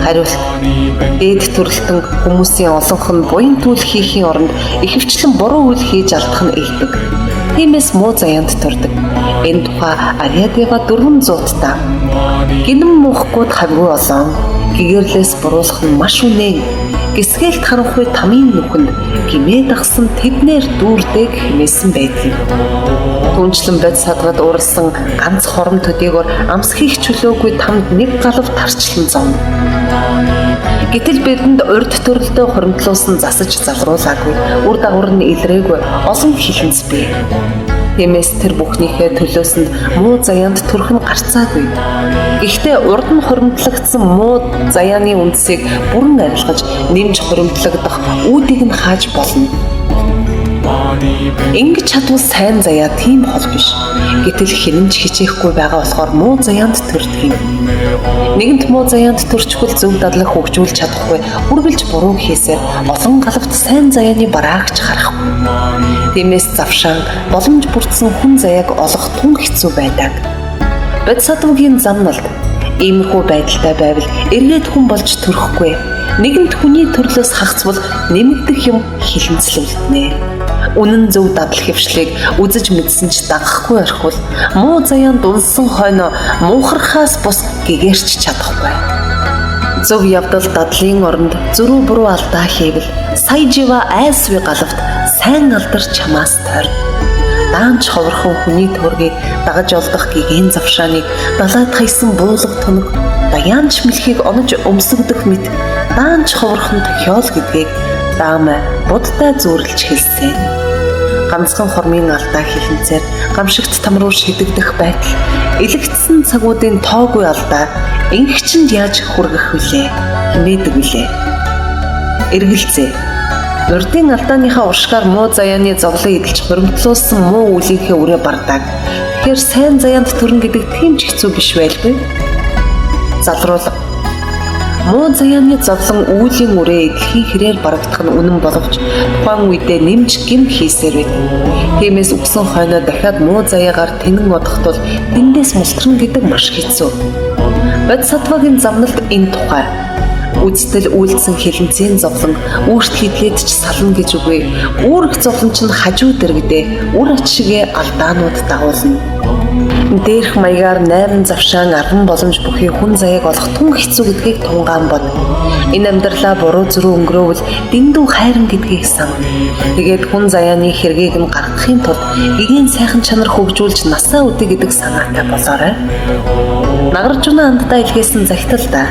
Хариулт: дээд төрөлтөн хүмүүсийн олонх нь буян түүл хийхийн оронд ихэвчлэн буруу үйл хийж алдах нь илдэг. Тиймээс муу заяанд төрдөг. Энэ тухай Ариадыга 400 та. Гинэн муухгүйд хавгүй олон гэгэрлээс буруулах нь маш үнэн. Гисгэлт харанхуй тамийн нүхэнд гимээ дагсан тэднэр дүүрдэг хэмээсэн байдаг. Түнчлэн бод садгад уралсан ганц хором төдийгөр амсхийх чөлөөгүй тамд нэг галав тарчлан зовно. Гэтэл бидэнд урд төрөлдөө хуримтлуулсан засаж залруулаагүй үр дагавар нь илрээгүй олон хилэнц бий. Тиймээс тэр бүхнийхээ төлөөсөнд муу заяанд төрөх нь гарцаагүй. Гэхдээ урд нь хуримтлагдсан муу заяаны үндсийг бүрэн арилгаж нэмж хуримтлагдах үүдийг нь хааж болно. Ингэж чадвал сайн заяа тийм хол биш. Гэтэл хинэнч хичээхгүй байгаа болохоор муу заяанд төрдөг юм. Нэгэнт муу заяанд төрчихвөл зөв дадлаг хөгжүүлж чадахгүй үргэлж буруу хийсээр олон галавт сайн заяаны бараагч харахгүй. Тиймээс завшаан боломж бүрдсэн хүн заяаг олох тун хэцүү байдаг. Бодисадвагийн замналд иймэрхүү байдалтай байвал эргээд хүн болж төрөхгүй. Нэгэнт хүний төрлөөс хагацвал нэмэгдэх юм хилэнцлүүлнэ. Үнэн зөв дадал хэвшлийг үзэж мэдсэн ч дагахгүй орхивол муу заяанд унсан хойно муухархаас бус гэгэрч чадахгүй. Зөв явдал дадлын оронд зөрүү буруу алдаа хийвэл сая жива айсвы галавт сайн алдар чамаас тойрно. Даанч ховорхон хүний төргийг дагаж олдох гигэн завшааныг далайд хайсан буулга тоног даяанч мэлхийг онож өмсгдөх мэт даанч ховорхон тохиол гэдгийг даамай будтай зүүрлж хэлсэн. Ганцхан хормын алдаа хилэнцээр гамшигт там руу шидэгдэх байтал элэгдсэн цагуудын тоогүй алдаа ингчэнд яаж хүргэх вүлээ хэмээдэг вүлээ. Эргэлзээ. Урдын алдааныхаа уршгаар муу заяаны зовлон эдэлж хуримтлуулсан муу үлийнхээ үрээ бардаг. Тэгэхээр сайн заяанд төрн гэдэг тийм ч хэцүү биш байлгүй. Залруулга. Муу заяаны зовлон үүлийн үрээ эдлэхийн хэрээр барагдах нь үнэн боловч тухайн үедээ нэмж гим хийсээр байд. Тиймээс үгсэн хойноо дахиад муу заяагаар тэнэн одох тул тэндээс мултран гэдэг маш хэцүү. Бод садвагийн замналт энэ тухай. Үздэл үйлдсэн хилэнцэн зовлон үүрт хидлээд ч сална гэж үгүй. Үүрэх зовлон ч хажуу дэргэдээ үр ач шигээ алдаанууд дагуулна. Дээрх маягаар 8 завшаан 10 боломж бүхий хүн заяаг олох тун хэцүү гэдгийг тунгаан бод. Энэ амьдралаа буруу зөрүү өнгөрөөвөл дэндүү хайран гэдгийг сан. Тэгээд хүн заяаны хэргийг нь гаргахын тулд эгийн сайхан чанар хөгжүүлж насаа үдэ гэдэг санаатай болоорой. Нагарч унаа амттай илгээсэн загталда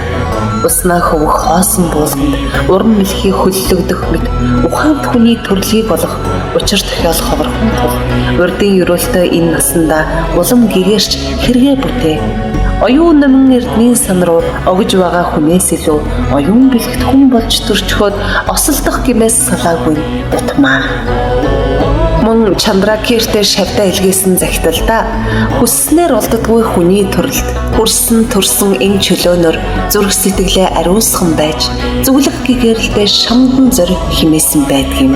уснаа хөвөх хоосон буулганд уран мэлхий хөллөгдөх мэт ухаант хүний төрлийг болох учир тохиол ховорхон тул урдын өрөөлтөй энэ насандаа улам гэгэрч хэрэгэ бүтээ. Оюун номын эрдмийн сан руу огж байгаа хүнээс илүү оюун бэлэгт хүн болж төрчхөд осолдох гимээс салаагүй утмаа. Мөн Чандракиртэ шавьдаа илгээсэн загталда хүсснээр олддгүй хүний төрөлд төрсөн энэ чөлөөнөр зүрх сэтгэлээ ариусхан байж зүглэх гэгэрэлтэй шамдан зориг химээсэн байдгийм.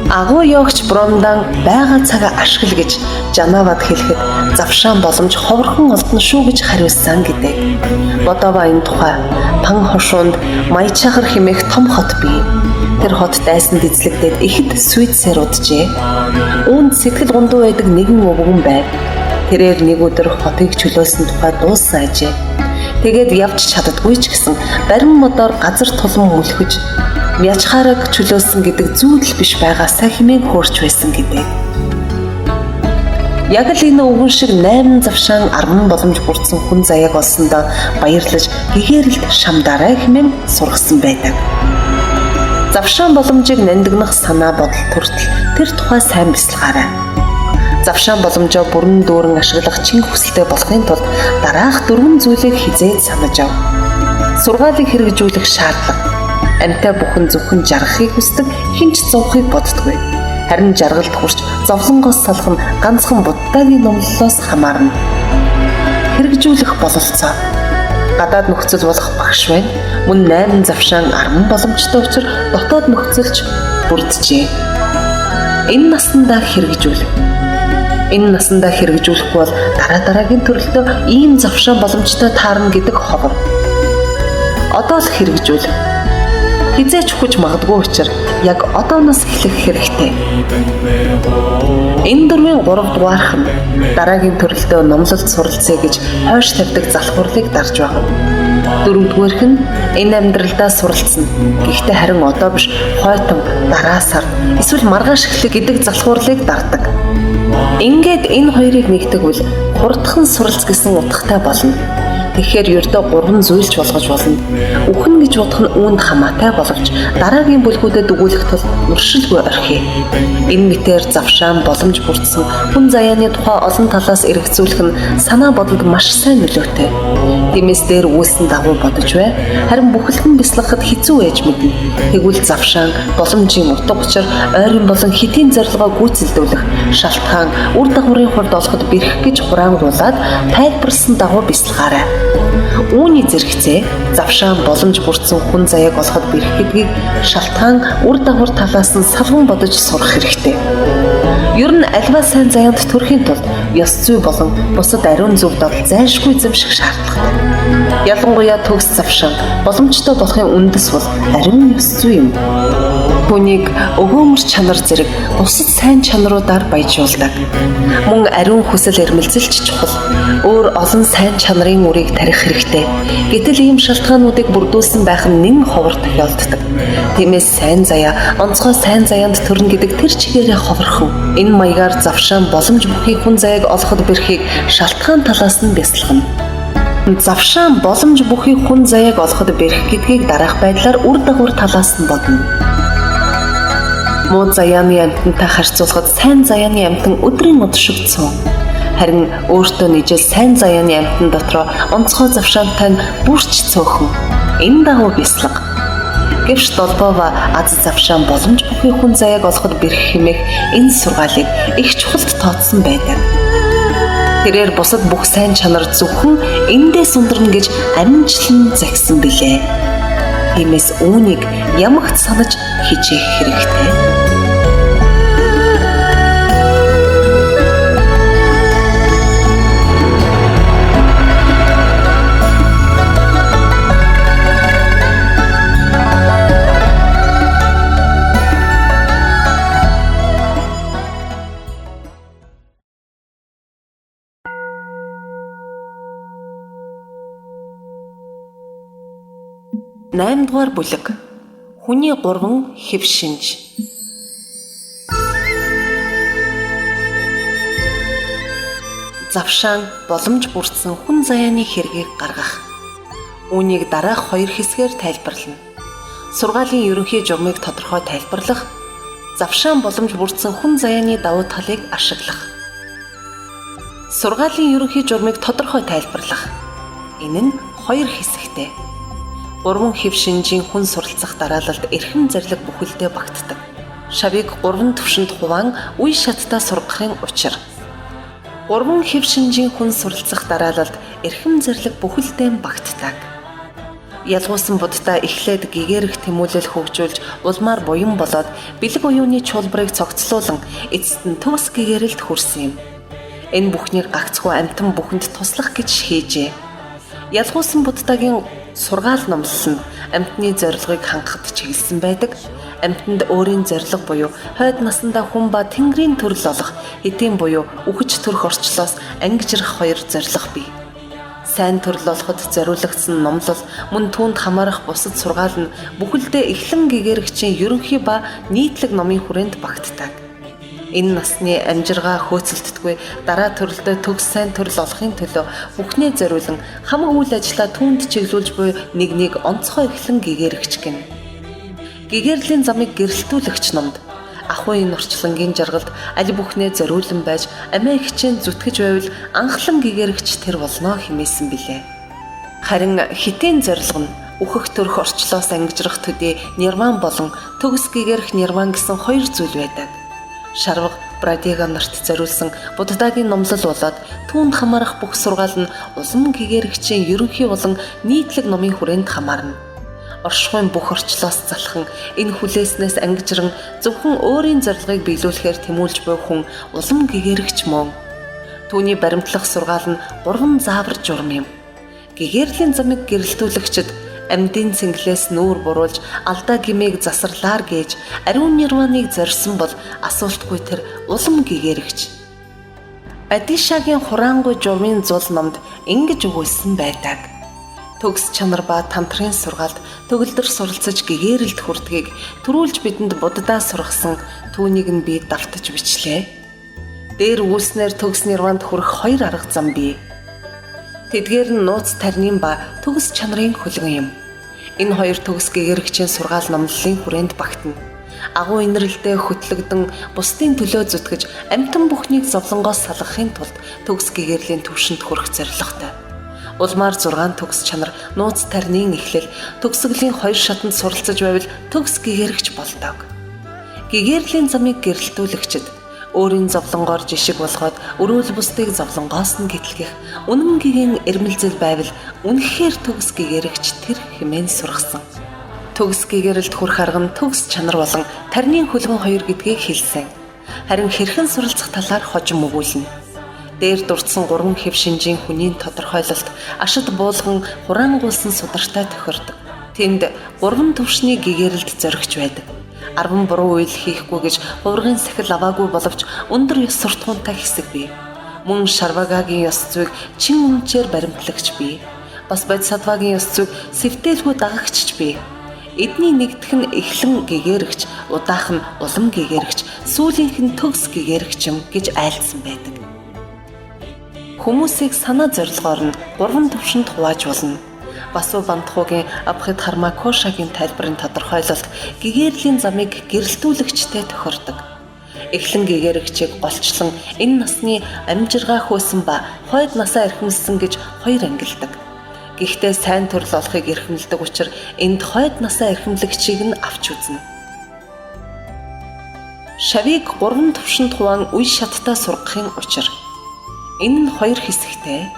Агуу ёогч Бромдан байгаа цагаа ашигла гэж Жанавад хэлэхэд завшаан боломж ховорхон олдно шүү гэж хариулсан гэдэг. Бодова энэ тухай Пан хошуунд Майчахар хэмээх том хот бий. Тэр хот дайсанд эзлэгдээд ихэд Свицээр уджээ. Үүнд сэтгэл гундуу байдаг нэгэн өвгөн байв. Тэрээр нэг өдөр хотыг чөлөөлсөн тухай дууссан ажээ. Тэгээд явж чаддаггүй ч гэсэн барин модоор газар тулан мөлхөж Мячхараг чөлөөлсөн гэдэг зүйл биш байгаасаа хэмээн хөөрч байсан гэдэг. Яг л энэ өвгөн шиг 8 завшаан 10 боломж бүрдсэн хүн заяаг олсондоо баярлаж гэгэрэлд шамдаарай хэмээн сургасан байдаг. Завшаан боломжийг нандинах санаа бодол төртөл тэр тухай сайн бясалгаарай. Завшаан боломжоо бүрэн дүүрэн ашиглах чин хүсэлтэй болохын тулд дараах 4 зүйлийг хизээд санаж ав. Сургаалыг хэрэгжүүлэх шаардлага. Амьтаа бүхэн зөвхөн жаргахыг хүсдэг, хинч зовхыг боддоггүй. Харин жаргалд хүрч зовлонгоос салах нь ганцхан буддаагийн номлолоос хамаарна. Хэрэгжүүлэх бололцоо. Гадаад нөхцөл болох багш байна. Мөн 8 завшаан 10 боломжтой учраас дотоод нөхцөлч бүрджээ. Энэ насандаа хэрэгжүүлэх. Энэ насандаа хэрэгжүүлэхгүй бол дараагийн төрөлтөө ийм завшаан боломжтой таарна гэдэг ховор. Одоо л хэрэгжүүл. Хизээч хүч магадгүй учраас яг одооноос эхлэх хэрэгтэй. Энэ дөрвийн 3 дугаарх нь дараагийн төрөлтөө номлолт суралцъя гэж хойш тавьдаг залхуурлыг дарж байгаа. 4-дүгээрх нь энэ амьдралдаа суралцна. Гэхдээ харин одоо биш хойтон дараа сард эсвэл маргааш эхлэх гэдэг залхуурлыг дардаг. Ингээд энэ хоёрыг нэгтгэвэл хурдхан суралц гэсэн утгатай болно. Тэгэхээр ердөө 3 зүйлч болгож болно. Үхэн гэж бодох нь үүнд хамаатай боловч дараагийн бүлгүүдэд өгүүлэх тул нуршилгүй орхив. Энэ мэтээр завшаан боломж бүрдсэн хүн заяаны тухай олон талаас эргэцүүлэх нь санаа бодолд маш сайн нөлөөтэй. Тиймээс дээр үүссэн дагуу бодож бай. Харин бүхэлдэн бясалгахад хэцүү ээж мэднэ. Тэгвэл завшаан боломжийн утга учир ойрын болон хэдийн зорилгоо гүйцэлдүүлэх шалтгаан үр дагаврын хувьд олоход бэрх гэж хураангуулад тайлбарласан дагуу бясалгаарай. Үүний зэрэгцээ завшаан боломж бүрдсэн хүн заяаг олоход бэрх гэдгийг шалтгаан үр дагавар талаас нь салган бодож сурах хэрэгтэй. Ер нь альва сайн заяанд төрөхийн тулд ёс зүй болон бусад ариун зөв дадал зайлшгүй эзэмших шаардлагатай. Ялангуяа төгс завшаан боломжтой болохын үндэс бол ариун ёс зүй юм. Түүнийг өгөөмөр чанар зэрэг бусад сайн чанаруудаар баяжуулдаг. Мөн ариун хүсэл эрмэлзэлч чухал. Өөр олон сайн чанарын үрийг тарих хэрэгтэй. Гэтэл ийм шалтгаануудыг бүрдүүлсэн байх нь нэн ховор тохиолддог. Тиймээс сайн заяа онцгой сайн заяанд төрнө гэдэг тэр чигээрээ ховорхон. Энэ маягаар завшаан боломж бүхий хүн заяаг олоход бэрхийг шалтгаан талаас нь бясалгана. Завшаан боломж бүхий хүн заяаг олоход бэрх гэдгийг дараах байдлаар үр дагавар талаас нь бодно. Муу заяаны амьтантай харьцуулахад сайн заяаны амьтан өдрийн мод шиг цөөн. Харин өөртөө нийжэл сайн заяаны амьтан дотроо онцгой завшаантай нь бүрч цөөхөн. Энэ дагуу бяцлага. Гэвч Долбова аз завшаан боломж бүхий хүн заяаг олоход бэрх хэмээх энэ сургаалыг их чухалд тооцсон байдаг. Тэрээр бусад бүх сайн чанар зөвхөн эндээс ундрна гэж амжилтлан загсан билээ. Тиймээс үүнийг ямагт санаж хичээх хэрэгтэй. Наймдугаар бүлэг. Хүний 3 хэв шинж. Завшаан боломж бүрдсэн хүн заяаны хэргийг гаргах. Үүнийг дараах 2 хэсгээр тайлбарлана. Сургаалын ерөнхий журмыг тодорхой тайлбарлах, завшаан боломж бүрдсэн хүн заяаны давуу талыг ашиглах. Сургаалын ерөнхий журмыг тодорхой тайлбарлах. Энэ нь 2 хэсэгтэй. 3 хэв шинжийн хүн суралцах дараалалд эрхэм зарлиг бүхэлдээ багтдаг. Шавыг 3 төвшөнд хуваан үе шаттай сургахын учир. 3 хэв шинжийн хүн суралцах дараалалд эрхэм зарлиг бүхэлдээ багтдаг. Ялгуусан буддаа эхлээд гэгэрэх тэмүүлэл хөгжүүлж улмаар буян болоод бэлэг уюуны чуулбарыг цогцлуулан эцэст нь төгс гэгэрэлд хүрсэн юм. Энэ бүхнийг гагцхүү амьтан бүхэнд туслах гэж хийжээ. Ялгуусан буддагийн сургаал номлол нь амьтны зорилгыг хангахад чиглэсэн байдаг. Амьтанд өөрийн зорилго буюу хойд насандаа хүн ба тэнгэрийн төрөл олох, хэдийн буюу үхэж төрөх орчлоос ангижрах 2 зорилго бий. Сайн төрөл олоход зориулагдсан номлол мөн түүнд хамаарах бусад сургаал нь бүхэлдээ эхлэн гэгэрэгчийн ерөнхий ба нийтлэг номын хүрээнд багтдаг. Энэ насны амжиргаа хөөцөлддөггүй дараа төрөлдөө төгс сайн төрөл олохын төлөө бүхнээ зориулан хамаг үйл ажиллаа түүнд чиглүүлж буй нэг онцгой эхлэн гэгэрэгч гэнэ. Гэгэрлийн замыг гэрэлтүүлэгч номд ахуйн орчлонгийн жаргалд аль бүхнээ зориулан байж амиа хичээн зүтгэж байвал анхлан гэгэрэгч тэр болно хэмээсэн билээ. Харин хитийн зорилго нь үхэх төрөх орчлоос ангижрах төдий нирван болон төгс гэгэрэх нирван гэсэн 2 зүйл байдаг. Шарваг Брадига нарт зориулсан буддагийн номлол болоод түүнд хамаарах бүх сургаал нь улам гэгэрэгчийн ерөнхий болон нийтлэг номын хүрээнд хамаарна. Оршихуйн бүх орчлоос залхан энэ хүлээснээс ангижран зөвхөн өөрийн зорилгыг биелүүлэхээр тэмүүлж буй хүн улам гэгэрэгч мөн. Түүний баримтлах сургаал нь 3 заавар журам юм. Гэгэрлийн замыг гэрэлтүүлэгчд амьдын цэнгэлээс нүүр буруулж алдаа гимийг засарлаар гэж ариун нирваныг зорьсон бол асуултгүй тэр улам гэгэрэгч. Адишагийн хураангуй журмын зул номд ингэж өгүүлсэн байдаг. Төгс чанар ба тантрын сургаалд төгөлдөр суралцаж гэгэрэлд хүрдгийг төрүүлж бидэнд буддаа сургасан түүнийг нь би давтаж бичлээ. Дээр үүснээр төгс нирванд хүрэх 2 арга зам бий. Тэдгээр нь нууц тарнын ба төгс чанарын хөлгөн юм. Энэ 2 төгс гэгэрэгчийн сургаал номлолын хүрээнд багтана. Агуу инрэлдээ хөтлөгдөн бусдын төлөө зүтгэж амьтан бүхнийг зовлонгоос салгахын тулд төгс гэгэрлийн түвшинд хүрэх зорилготой. Улмаар 6 төгс чанар нууц тарнын эхлэл төгсгөлийн 2 шатанд суралцаж байвал төгс гэгэрэгч болдог. Гэгэрлийн замыг гэрэлтүүлэгчд өөрийн зовлонгоор жишг болгоод өрөөл бусдыг зовлонгоос нь гэтлгэх үнэн гэгийн эрмэлзэл байвал үнэхээр төгс гэгэрэгч тэр хэмээн сургасан. Төгс гэгэрэлд хүрэх арга нь төгс чанар болон тарнын хөлгөн 2 гэдгийг хэлсэн. Харин хэрхэн суралцах талаар хожим өгүүлнэ. Дээр дурдсан 3 хэв шинжийн хүний тодорхойлолт ашид буулган хураангуулсан судартай тохирдог. Тэнд 3 төвшний гэгэрэлд зоригч байдаг. 10 буруу үйл хийхгүй гэж хувиргын сахил аваагүй боловч өндөр ёс суртахуунтай хэсэг бий. Мөн Шарвагагийн ёс зүйг чин үнчээр баримтлагч бий. Бас Бодхисаттвагийн ёс зүйг сэвтээлгүй дагагчч бий. Эдний нэгдэх нь эхлэн гэгэрэгч, удаах нь улам гэгэрэгч, сүүлийнх нь төгс гэгэрэгч юм гэж айлдсан байдаг. Хүмүүсийг санаа зорилгоор нь 3 төвшөнд хувааж болно. Басу Бантхугийн Абхидхармакошагийн тайлбарын тодорхойлолт гэгэрлийн замыг гэрэлтүүлэгчтэй тохирдог. Эхлэн гэгэрэгчийг голчлон энэ насны амжиргаа хөөсөн ба хойд насаа эрхэмлсэн гэж 2 ангилдаг. Гэхдээ сайн төрөл олохыг эрхэмлдэг учраас энд хойд насаа эрхэмлэгчийг нь авч үзнэ. Шавийг 3 төвшөнд хуваан үе шаттай сургахын учир. Энэ нь 2 хэсэгтэй.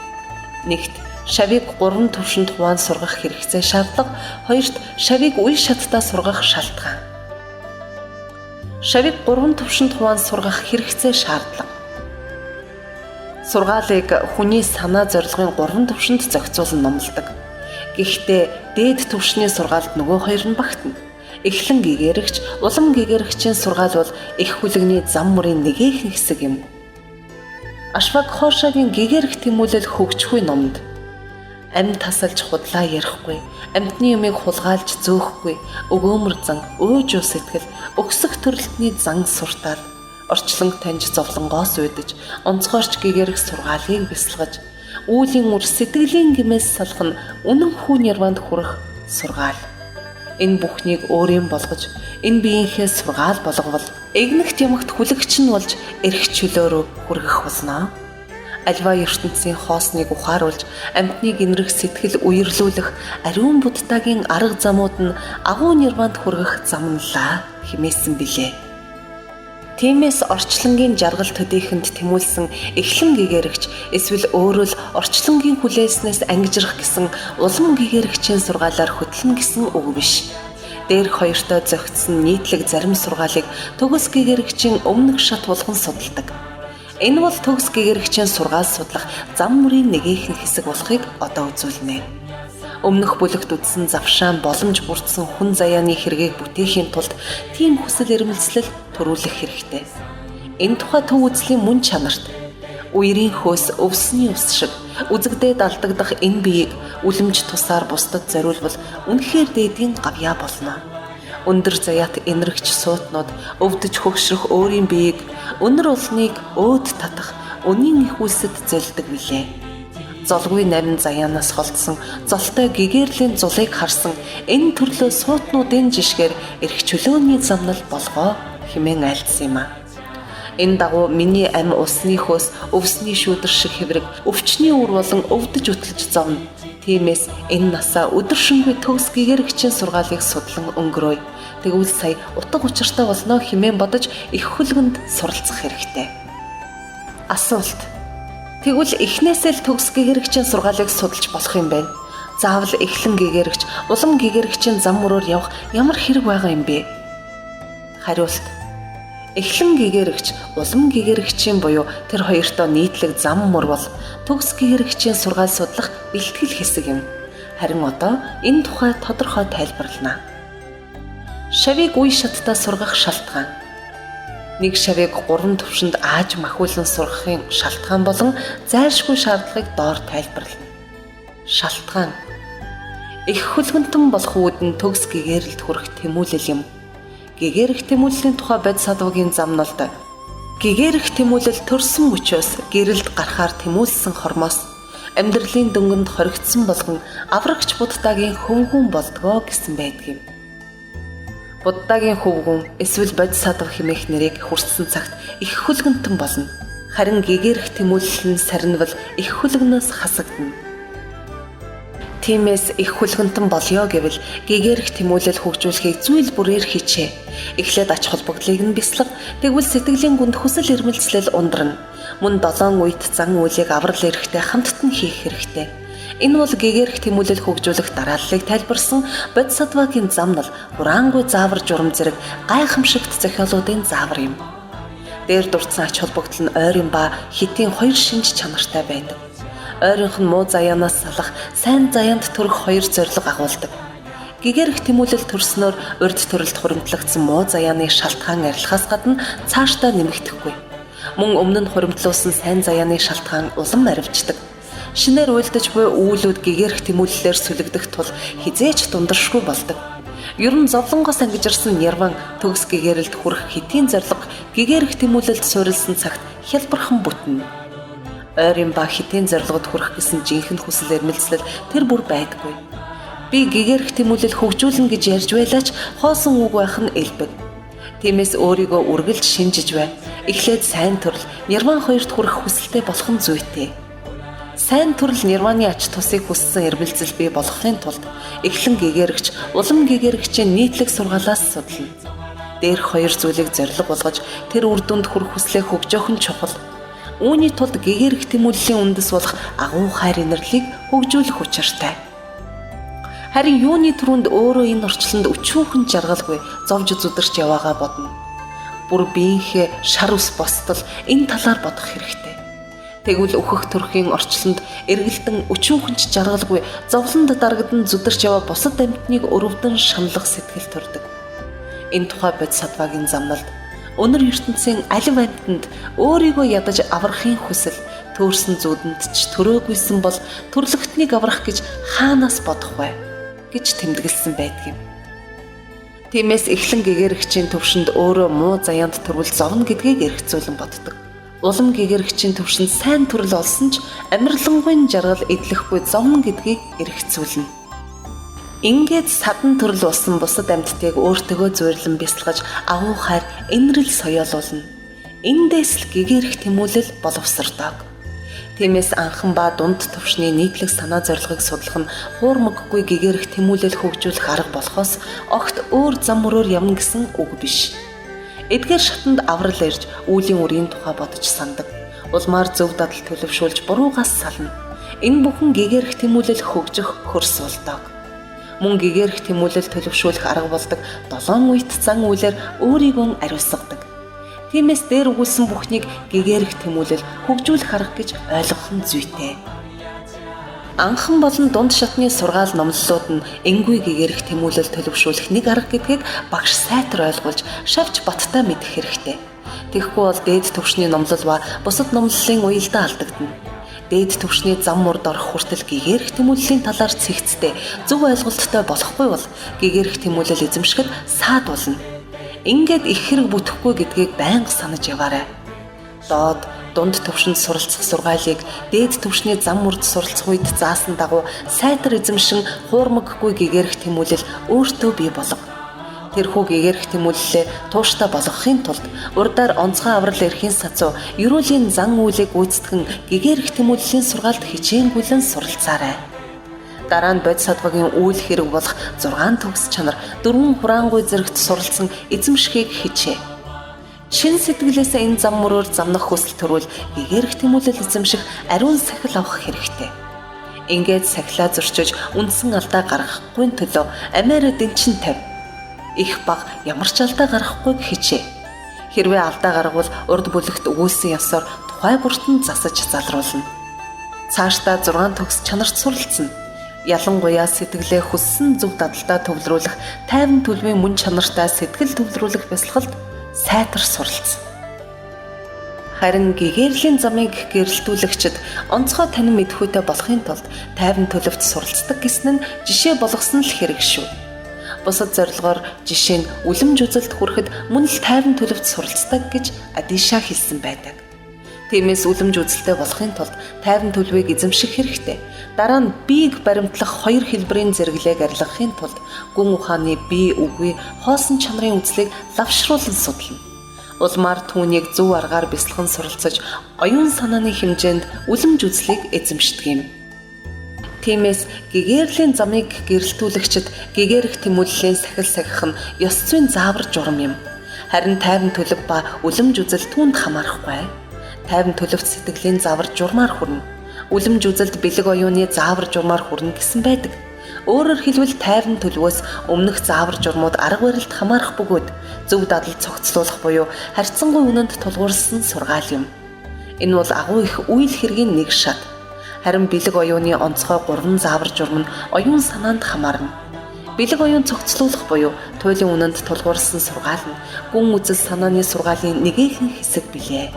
Нэгт шавийг 3 төвшөнд хуваан сургах хэрэгцээ шаардлага, хоёрт шавийг үе шаттай сургах шалтгаан. Шавийг 3 төвшөнд хуваан сургах хэрэгцээ шаардлага. Сургаалыг хүний санаа зорилгын 3 төвшөнд зохицуулан номлодог. Гэхдээ дээд төвшний сургаалд нөгөө хоёр нь багтана. Эхлэн гэгэрэгч, улам гэгэрэгчийн сургаал бол их хүлэгний зам мөрийн нэгэн хэсэг юм. Ашвагхошагийн гэгэрэх тэмүүлэл хөгжихгүй номд амь тасалж худлаа ярихгүй, амьтны юмыг хулгайлж зөөхгүй, өгөөмөр зан, өөжөө сэтгэл, өксөх төрөлтний зан суртаад, орчлон таньж зовлонгоос үйдэж, онцгойрч гэгэрэх сургаалыг бясалгаж, үүлийн үр сэтгэлийн гэмээс салах нь үнэн хүү нирванд хүрэх сургаал. Энэ бүхнийг өөрийн болгож, энэ биеийнхээ сургаал болговол эгнэгт ямагт хүлэгч нь болж эрх чөлөөрөө хүргэх болно. Альва ертөнцийн хоосныг ухааруулж, амьтныг инрэх сэтгэл үерлүүлэх ариун буддагийн арга замууд нь агуу нирванд хүргэх замналаа хэмээсэн билээ. Тиймээс орчлонгийн жаргал төдийхөнд тэмүүлсэн эхлэн гэгэрэгч эсвэл өөрөө л орчлонгийн хүлээснээс ангижрах гэсэн улам гэгэрэгчийн сургаалаар хөтлөн гэсэн үг биш. Дээрх хоёртой зохицсон нийтлэг зарим сургаалыг төгс гэгэрэгчийн өмнөх шат болгон судалдаг. Энэ бол төгс гэгэрэгчийн сургаал судлах зам мөрийн нэгэн хэсэг болохыг одоо үзүүлнэ. Өмнөх бүлэгт үздсэн завшаан боломж бүрдсэн хүн заяаны хэргийг бүтээхийн тулд тийм хүсэл эрмэлзлэл төрүүлэх хэрэгтэй. Энэ тухай төв үзлийн мөн чанарт үерийн хөөс өвсний ус шиг үзэгдээд алдагдах энэ биеийг үлэмж тусаар бусдад зориулбал үнэхээр дээдийн гавьяа болно. Өндөр заяат энэргч суутнууд өвдөж хөгшрөх өөрийн биеийг өнөр улныг өөд татах үнийн их үлсэд зөлдөг билээ. Золгүй нарийн заяанаас холдсон золтой гэгэрлийн зулыг харсан энэ төрлөө суутнуудын жишгээр эрх чөлөөний замнал болгоо хэмээн айлдсан юм а. Энэ дагуу миний амь усны хөөс өвсний шүүдэр шиг хэврэг өвчний үр болон өвдөж үтлж зовно. Тиймээс энэ насаа өдөр шөнөгүй төгс гэгэрэгчийн сургаалыг судлан өнгөрөөе. Тэгвэл сая утга учиртай болно хэмээн бодож их хөлгөнд суралцах хэрэгтэй. Асуулт. Тэгвэл эхнээсээ л төгс гэгэрэгчийн сургаалыг судалж болох юм байна. Заавал эхлэн гэгэрэгч, улам гэгэрэгчийн зам мөрөөр явах ямар хэрэг байгаа юм бэ? Хариулт. Эхлэн гэгэрэгч, улам гэгэрэгчийн буюу тэр хоёртоо нийтлэг зам мөр бол төгс гэгэрэгчийн сургаал судлах бэлтгэл хэсэг юм. Харин одоо энэ тухай тодорхой тайлбарлана. Шавийг үе шаттай сургах шалтгаан. Нэг шавийг 3 төвшөнд ааж махиулан сургахын шалтгаан болон зайлшгүй шаардлагыг доор тайлбарлана. Шалтгаан. Их хөлгөнтөн болох үүдэн төгс гэгэрэлд хүрэх тэмүүлэл юм. Гэгэрэх тэмүүллийн тухай Бодхисаттвагийн замналд гэгэрэх тэмүүлэл төрсөн мөчөөс гэрэлд гарахаар тэмүүлсэн хормоос амьдралын дөнгөнд хоригдсон болгон аврагч Буддагийн хөвгүүн болдгоо гэсэн байдаг юм. Буддагийн хөвгүүн эсвэл Бодхисаттва хэмээх нэрийг хүртсэн цагт их хөлгөнтөн болно. Харин гэгэрэх тэмүүлэл нь сарнивал их хөлгөнөөс хасагдана. Тиймээс их хөлгөнтөн болёо гэвэл гэгэрэх тэмүүлэл хөгжүүлэхийг зүйл бүрээр хичээ. Эхлээд ач холбогдлыг нь бяцлах, тэгвэл сэтгэлийн гүнд хүсэл эрмэлзлэл ундрна. Мөн 7 үйт зан үйлийг аврал эрэхтэй хамттан хийх хэрэгтэй. Энэ бол гэгэрэх тэмүүлэл хөгжүүлэх дарааллыг тайлбарсан Бодхисаттвагийн замнал хураангүй заавар журам зэрэг гайхамшигт зохиолуудын заавар юм. Дээр дурдсан ач холбогдол нь ойрын ба хитийн 2 шинж чанартай байдаг. Ойрынх нь муу заяанаас салах, сайн заяанд төрөх 2 зорилго агуулдаг. гэгэрх тэмүүлэл төрснөөр урьд төрөлд хуримтлагдсан муу заяаны шалтгаан арилахаас гадна цаашдаа нэмэгдэхгүй. Мөн өмнө нь хуримтлуулсан сайн заяаны шалтгаан улам аривчдаг. Шинээр уйлдаж буй үүлүүд гэгэрх тэмүүллээр сүлэгдэх тул хизээч дундаршгүй болдог. Ер нь зовлонгоос ангижирсан нирван төгс гэгэрэлд хүрэх хэдийн зориг гэгэрх тэмүүлэлд суурилсан цагт хялбархан бүтнэ. Ойрын ба хэдийн зорилгод хүрэх гэсэн жинхэнэ хүсэл эрмэлзэл тэр бүр байдаггүй. Би гэгэрх тэмүүлэл хөгжүүлнэ гэж ярьж байлаач хоосон үг байх нь элбэг. Тиймээс өөрийгөө үргэлж шинжиж бай. Эхлээд сайн төрөл нирван хоёрт хүрэх хүсэлтэй болох нь зүйтэй. Сайн төрөл нирваны ач тусыг хүссэн эрмэлзэл бий болгохын тулд эхлэн гэгэрэгч, улам гэгэрэгчийн нийтлэг сургаалаас судлана. Дээрх хоёр зүйлийг зорилго болгож тэр үр дүнд хүрэх хүслээ хөгжөөх нь чухал. Үүний тулд гэгэрх тэмүүллийн үндэс болох агуу хайр инэрлийг хөгжүүлэх учиртай. Харин юуны түрүүнд өөрөө энэ орчлонд өчүүхэн жаргалгүй зовж зүдэрч яваагаа бодно. Бүр биеийнхээ шар ус бостол энэ талаар бодох хэрэгтэй. Тэгвэл өөхөх төрхийн орчлонд эргэлдэн өчүүхэнч жаргалгүй зовлонд дарагдан зүдэрч яваа бусад амьтныг өрөвдөн шаналлах сэтгэл төрдөг. Энэ тухай Бодхисаттвагийн замналд өнөр ертөнцийн алив амьтанд өөрийгөө ядаж аврахын хүсэл төөрсөн зүудэнд ч төрөөгүйсэн бол төрлөختнийг аврах гэж хаанаас бодох вэ гэж тэмдэглэсэн байдаг юм. Тиймээс эхлэн гэгэрэгчийн төвшөнд өөрөө муу заяанд төрвөл зовно гэдгийг эргцүүлэн боддог. Улам гэгэрэгчийн төвшөнд сайн төрөл олсон ч амарлангуйн жаргал эдлэхгүй зовно гэдгийг эргцүүлнэ. Ингээд садан төрөл болсон бусад амьтдыг өөртөө зүйрлэн бясалгаж агуу хайр инрэл соёолуулна. Эндээс л гэгэрх тэмүүлэл боловсрдог. Тиймээс анхан ба дунд төвшний нийтлэг санаа зорилгыг судлах нь хуурмаггүй гэгэрх тэмүүлэл хөгжүүлэх арга болохоос огт өөр зам мөрөөр явна гэсэн үг биш. Эдгээр шатанд аврал ирж үүлийн үрийн тухай бодож сандаг. Улмаар зөв дадал төлөвшүүлж буруугаас сална. Энэ бүхэн гэгэрх тэмүүлэл хөгжих хөрс болдог. Мөн гэгэрх тэмүүлэл төлөвшүүлэх арга болдог 7 үйт зан үйлээр өөрийгөө ариусгадаг. Тиймээс дээр өгүүлсэн бүхнийг гэгэрх тэмүүлэл хөгжүүлэх арга гэж ойлгох нь зүйтэй. Анхан болон дунд шатны сургаал номлолууд нь энгүй гэгэрх тэмүүлэл төлөвшүүлэх нэг арга гэдгийг багш сайтар ойлгуулж шавж баттай мэдэх хэрэгтэй. Тэгэхгүй бол дээд төвшний номлол ба бусад номлолын уялдаа алдагдана. Дээд төвшний зам мурд орох хүртэл гэгэрх тэмүүллийн талаар цэгцтэй зөв ойлголттой болохгүй бол гэгэрх тэмүүлэл эзэмшгэд саад болно. Ингээд их хэрэг бүтэхгүй гэдгийг байнга санаж яваарай. Доод дунд төвшөнд суралцах сургаалыг дээд төвшний зам мурд суралцах үед заасан дагуу сайтар эзэмшин хуурмаггүй гэгэрх тэмүүлэл өөртөө бий болго. Тэрхүү гэгэрх тэмүүллээ тууштай болгохын тулд урдаар онцгой аврал эрхийн сацуу ерөөлийн зан үйлийг гүйцэтгэн гэгэрх тэмүүллийн сургаалд хичээнгүйлэн суралцаарай. Дараа нь Бодхисаттвагийн үйл хэрэг болох 6 төгс чанар 4 хураангуй зэрэгт суралцсан эзэмшихийг хичээ. Чин сэтгэлээсээ энэ зам мөрөөр замнах хүсэл төрвөл гэгэрх тэмүүлэл эзэмших ариун сахил авах хэрэгтэй. Ингээд сахилаа зөрчиж үндсэн алдаа гаргахгүй төлөө амиараа дэнчин тавь. Их баг ямар ч алдаа гаргахгүйг хичээ. Хэрвээ алдаа гаргавал урд бүлэгт өгүүлсэн ёсоор тухай бүртэн засаж залруулна. Цаашдаа 6 төгс чанарт суралцна. Ялангуяа сэтгэлээ хүссэн зөв дадалдаа төвлөрүүлэх тайван төлөвийн мөн чанартай сэтгэл төвлөрүүлэх бясалгалд сайтар суралцсан. Харин гэгэрлийн замыг гэрэлтүүлэгчид онцгой танин мэдхүйтэй болохын тулд тайван төлөвт суралцдаг гэсэн нь жишээ болгосон л хэрэг шүү. Бусад зорилгоор жишээ нь үлэмж үзэлд хүрэхэд мөн л тайван төлөвт суралцдаг гэж Адиша хэлсэн байдаг. Тиймээс үлэмж үзэлтэй болохын тулд тайван төлөвийг эзэмших хэрэгтэй. Дараа нь биеийг баримтлах хоёр хэлбэрийн зэрэглээг арилгахын тулд гүн ухааны бие үгүй хоосон чанарын үзлийг лавшруулан судлана. Улмаар түүнийг зөв аргаар бясалган суралцаж оюун санааны хэмжээнд үлэмж үзлийг эзэмшдэг юм. Тиймээс гэгэрлийн замыг гэрэлтүүлэгчид гэгэрх тэмүүллийн сахил сахих нь ёс зүйн заавар журам юм. Харин тайван төлөв ба үлэмж үзэл түүнд хамаарахгүй. Тайван төлөвт сэтгэлийн заавар журмаар хүрнэ. Үлэмж үзэлд бэлэг оюуны заавар журмаар хүрнэ гэсэн байдаг. Өөрөөр хэлбэл тайван төлөвөөс өмнөх заавар журмууд арга барилд хамаарах бөгөөд зөв дадал цогцлуулах буюу харьцангуй үнэнд тулгуурсан сургаал юм. Энэ бол агуу их үйл хэргийн нэг шат. Харин бэлэг оюуны онцгой 3 заавар журам нь оюун санаанд хамаарна. Бэлэг оюун цогцлуулах буюу туйлын үнэнд тулгуурсан сургаал нь гүн үзэл санааны сургаалын нэгэн хэсэг билээ.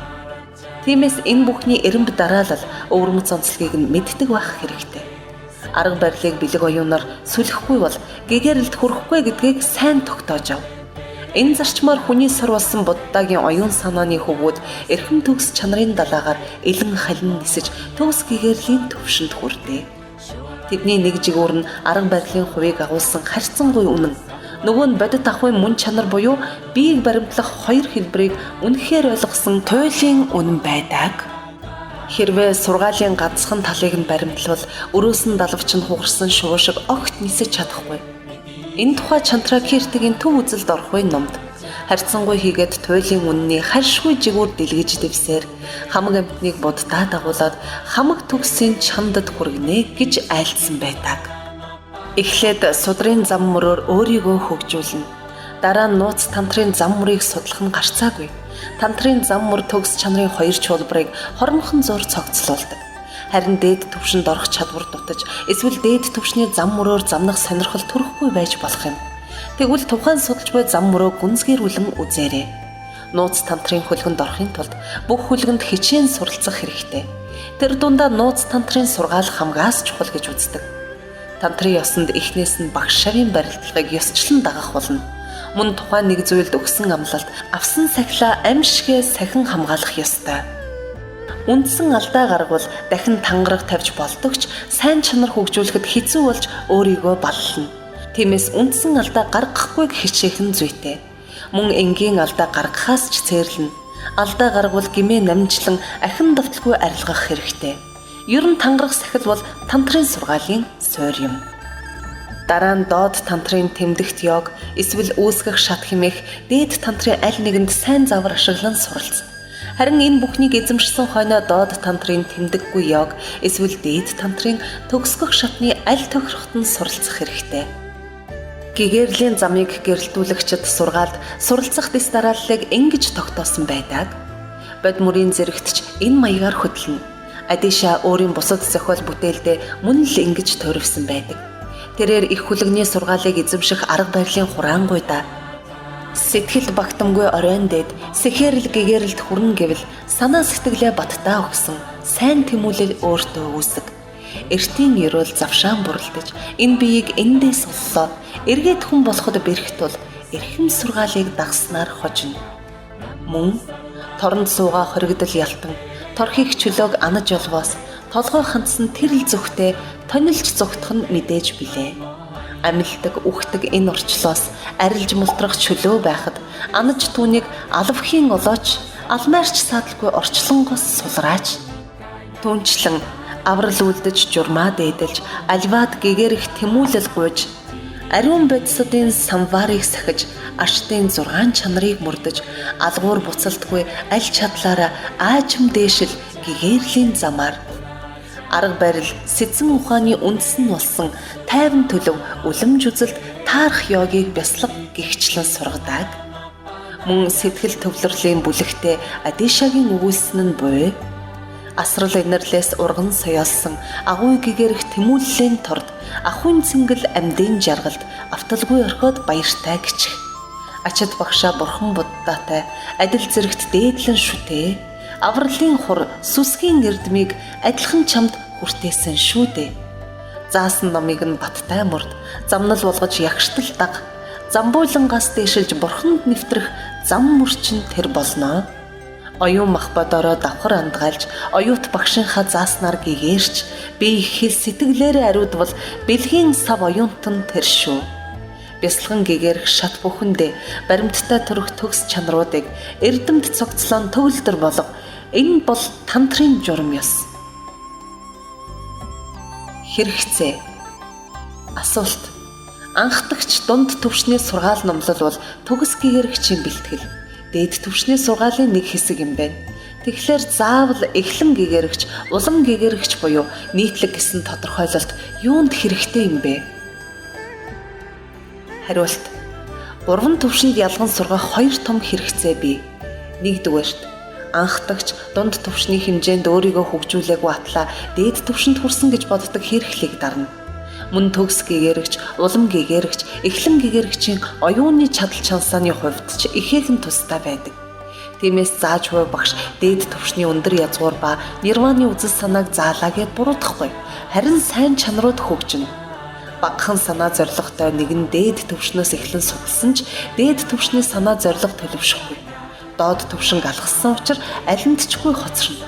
Тиймээс энэ бүхний эренб дараалал өвөрмөц онцлогийг нь мэддэг байх хэрэгтэй. Арга барилыг бэлэг оюунаар сүлэхгүй бол гэгэрэлд хүрэхгүй гэдгийг сайн тогтоож ав. Энэ зарчмаар хүний сар болсон Буддагийн оюун санааны хөвгүүд эрхэм төгс чанарын далаагаар элен халин нисэж төгс гэгэрлийн төвшөнд хүрдээ. Тэдний нэг жигүүр нь арга барилын хувийг агуулсан харьцангуй үнэн. Нөгөө нь бодит ахуйн мөн чанар буюу биеийг баримтлах хоёр хэлбэрийг үнэхээр ойлгосон туйлын үнэн байдаг. Хэрвээ сургаалын ганцхан талыг нь баримтлал өрөөс нь далавч нь хугарсан шувуу шиг огт нисэж чадахгүй. Энэ тухай Чандракиртигийн төв үзэлд орохын номд харьцангуй хийгээд туйлын үнний харьшгүй жигүүр дэлгэж дэвсээр хамаг амьтныг буддаа дагуулад хамаг төгсийн чамдад хүргэнэ гэж айлдсан байдаг. Эхлээд судрын зам мөрөөр өөрийгөө хөгжүүлнэ. Дараа нь нууц тантрын зам мөрийг судлах нь гарцаагүй. Тантрын зам мөр төгс чанарын хоёр чуулбарыг хормхон зур цогцлуулдаг. Харин дээд төвшөнд орох чадвар дутаж эсвэл дээд төвшний зам мөрөөр замнах сонирхол төрөхгүй байж болох юм. Тэгвэл тухайн судалж буй зам мөрөө гүнзгийрүүлэн үзээрэй. Нууц тантрын хөлгөнд орохын тулд бүх хөлгөнд хичээн суралцах хэрэгтэй. Тэр дундаа нууц тантрын сургаал хамгаас чухал гэж үздэг. Тантрын ёсонд эхнээс нь багш шавийн барилдлагыг ёсчлон дагах болно. Мөн тухайн нэг зүйлд өгсөн амлалт авсан сахилаа амьшгээ сахин хамгаалах ёстой. Үндсэн алдаа гаргавал дахин тангараг тавьж болдогч сайн чанар хөгжүүлэхэд хэцүү болж өөрийгөө баллна. Тиймээс үндсэн алдаа гаргахгүйг хичээх нь зүйтэй. Мөн энгийн алдаа гаргахаас ч цээрлэнэ. Алдаа гаргавал гимээ намжлан ахин давталгүй арилгах хэрэгтэй. Ер нь тангарах сахил бол тантрын сургаалын суурь юм. Дараа нь доод тантрын тэмдэгт йог эсвэл үүсгэх шат хэмээх дээд тантрын аль нэгэнд сайн завар ашиглан суралц. Харин энэ бүхнийг эзэмшсэн хойноо доод тантрын тэмдэггүй йог эсвэл дээд тантрын төгсгөх шатны аль тохирохт нь суралцах хэрэгтэй. Гэгэрлийн замыг гэрэлтүүлэгчид сургаалд суралцах дэс дарааллыг ингэж тогтоосон байдаг. Бод мөрийн зэрэгтч энэ маягаар хөдлөнө. Адиша өөрийн бусад зохиол бүтээлдээ мөн л ингэж тойрвсон байдаг. Тэрээр их хүлэгний сургаалыг эзэмших арга барилын хураангуйда сэтгэл багтамгүй оройн дээд сэхэрл гэгэрэлд хүрнэ гэвэл санаа сэтгэлээ баттаа өгсөн сайн тэмүүлэл өөртөө үүсэг. Эртийн ерөөл завшаан буралдаж энэ биеийг эндээс оллоо. Эргээд хүн болоход бэрх тул эрхэм сургаалыг дагснаар хожино. Мөн торонд суугаа хоригдол ялтан торхийг чөлөөг анаж олвоос толгой хандсан тэрл зүгтээ тонилж зүгтх нь мэдээж билээ. Амилдаг, үхдэг энэ орчлоос арилж мултрах чөлөө байхад анаж түүнийг алвхийн олооч алмаарч саадалгүй орчлонгоос сулраач. Түүнчлэн аврал үлдэж журмаа дээдэлж альваад гэгэрэх тэмүүлэл гуйж ариун бодисодын самварыг сахиж аштын 6 чанарыг мөрдөж алгуур буцалтгүй аль чадлаараа аажим дээшил гэгэрлийн замаар арга барил сэцэн ухааны үндэс нь болсон тайван төлөв үлэмж үзэлд таарах йогийг бяслаг гихчлэн сургадаг. Мөн сэтгэл төвлөрлийн бүлэгтээ Адишагийн өгүүлсэн нь буй. Асрал инэрлээс урган соёолсон агуй гэгэрэх тэмүүллийн торд ахуйн цэнгэл амьдын жаргалд авталгүй орхиод баяртай гिचх. Ачид багшаа бурхан буддаатай адил зэрэгт дээдлэн шүтээ. Авралын хур сүсгийн эрдмийг адилхан чамд хүртээсэн шүү дээ. Заасан номыг нь баттай мөрд замнал болгож ягштал даг. Замбуйлангаас дээшилж бурханд нэвтрэх зам мөрчин тэр болноо. Оюун мах бодороо давхар андгаалж оюут багшийнхаа зааснаар гэгээрч би их хэл сэтгэлээрээ ариудвал бэлгийн сав оюунтан тэр шүү. Бясалган гэгэрх шат бүхэндээ баримттай төрөх төгс чанаруудыг эрдэмт цогцлон төвлөр болго. Энэ бол тантрын журам ёс. Хэрэгцээ. Асуулт. Анхдагч дунд төвшний сургаал номлол бол төгс гэгэрхчийн бэлтгэл. Дээд төвшний сургаалын нэг хэсэг юм байна. Тэгэхээр заавал эхлэн гэгэрхч, улам гэгэрхч буюу нийтлэг гэсэн тодорхойлолт юунд хэрэгтэй юм бэ? Хариулт. 3 төвшөнд ялган сургах 2 том хэрэгцээ бий. Нэгдүгээрт анхдагч дунд төвшний хэмжээнд өөрийгөө хөгжүүлээгүй атлаа дээд төвшөнд хүрсэн гэж боддог хэрэглийг дарна. Мөн төгс гэгэрэгч, улам гэгэрэгч, эхлэн гэгэрэгчийн оюуны чадал чансааны хувьд ч ихээхэн тустай байдаг. Тиймээс зааж буй багш дээд түвшний өндөр язгуур ба нирваны үзэл санааг заалаа гэд буруудахгүй. Харин сайн чанарууд хөгжинэ. Багахан санаа зоригтой нэгэн дээд түвшнөөс эхлэн судалсан ч дээд түвшний санаа зориг төлөвшөхгүй. Доод түвшин галгасан учраас алимтчгүй хоцорно.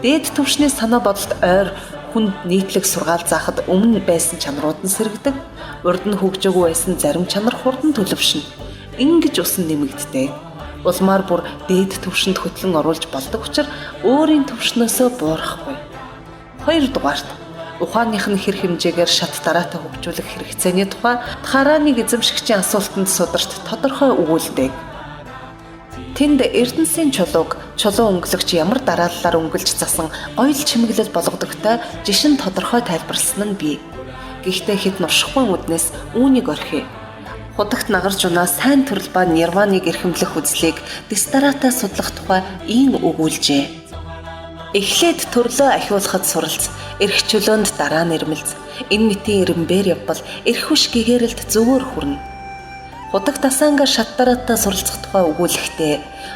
Дээд түвшний санаа бодолд ойр хүнд нийтлэг сургаал заахад өмнө байсан чанарууд нь сэргдэг. Урд нь хөгжөөгүй байсан зарим чанар хурдан төлөвшнө. Ингэж усан нэмэгддэг. Улмаар бүр дээд түвшинд хөтлөн оруулж болдог учраас өөрийн түвшнөөсөө буурахгүй. 2 дугаарт ухааных нь хэр хэмжээгээр шат дараатай хөгжүүлэх хэрэгцээний тухай Хараныг эзэмшигчийн асуултанд сударт тодорхой өгүүлдэг. Тэнд Эрдэнэсийн чулууг чулуун өнгөлөгч ямар дарааллаар өнгөлж засан оёл чимэглэл болгодогтой жишин тодорхой тайлбарласан нь бий. Гэхдээ хэд нуршихгүй үднэс үүнийг орхив. Худагт нагарч унаа сайн төрөл ба нирваныг эрхэмлэх үзлийг Дистаратаа судлах тухай ийм өгүүлжээ. Эхлээд төрлөө ахиулахад суралц, эрх чөлөөнд дараа нэрмэлц, энэ мэтийн эренбээр явбал эрх хүш гэгэрэлд зөвөр хүрнэ. Худагт асаанга шаттараатай суралцах тухай өгүүлэхдээ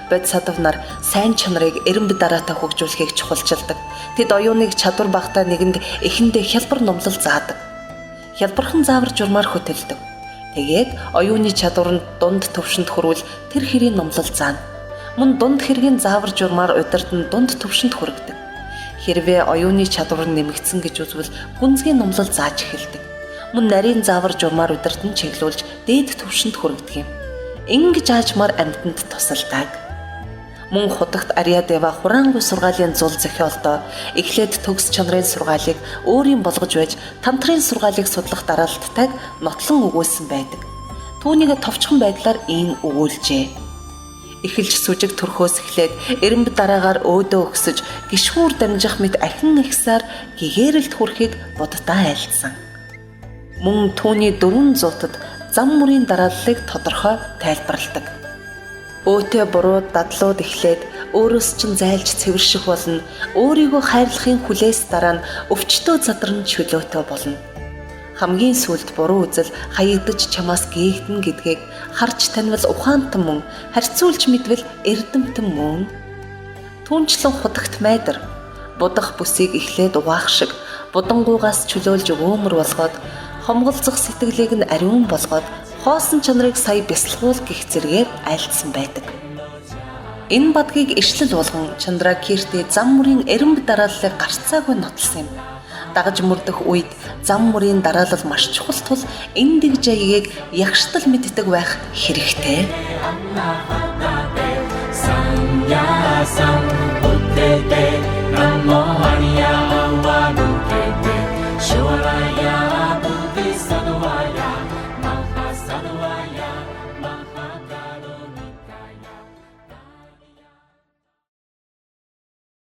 бод садав нар сайн чанарыг эренб дараатай хөгжүүлэхийг чухалчилдаг. Тэд оюуныг чадвар багтаа нэгэнд эхэндээ хялбар номлол заадаг. Хялбархан заавар журмаар хөтэлдэг. Тэгээд оюуны чадвар нь дунд төвшөнд хүрвэл тэр хэрийн номлол заана. Мөн дунд хэргийн заавар журмаар удирдан дунд төвшөнд хүргэдэг. Хэрвээ оюуны чадвар нь нэмэгдсэн гэж үзвэл гүнзгий номлол зааж эхэлдэг. Мөн нарийн заавар журмаар удирдан чиглүүлж дээд төвшөнд хүргэдэг юм. Ингэж аажмаар амьтанд тусалдаг. Мөн худагт Ариадева хураангүй сургаалын зул зохиолдоо эхлээд төгс чанарын сургаалыг өөрийн болгож байж тантрын сургаалыг судлах дараалттайг нотлон өгүүлсэн байдаг. Түүнийг товчхон байдлаар ийм өгүүлжээ. Эхэлж сүжиг төрхөөс эхлээд эренб дараагаар өөдөө өгсөж гişхүүр дамжих мэт ахин ихсаар гэгэрэлд хүрэхийг буддаа айлдсан. Мөн түүний 400-д зам мөрийн дарааллыг тодорхой тайлбарладаг. Өөтөө буруу дадлууд эхлээд өөрөөс чинь зайлж цэвэрших болно. Өөрийгөө хайрлахын хүлээс дараа нь өвчтөө задарн чөлөөтэй болно. Хамгийн сүүлд буруу үзэл хаягдаж чамаас гээгдэн гэдгийг харж таньвал ухаантан мөн харьцуулж мэдвэл эрдэмтэн мөн. Түүнчлэн худагт майдар будах бүсийг эхлээд угаах шиг будангуугаас чөлөөлж өөмөр болгоод хомголцох сэтгэлийг нь ариун болгоод хоосон чанарыг сая бясалгуул гих зэргээр айлдсан байдаг. Энэ бадгийг ишлэл болгон Чандракирти зам мөрийн эренб дарааллыг гарцаагүй нотлсон юм. Дагаж мөрдөх үед зам мөрийн дараалал маш чухал тул энэ дэг жаягийг ягштал мэддэг байх хэрэгтэй. Namo Hariya Awa Mukete Shivaya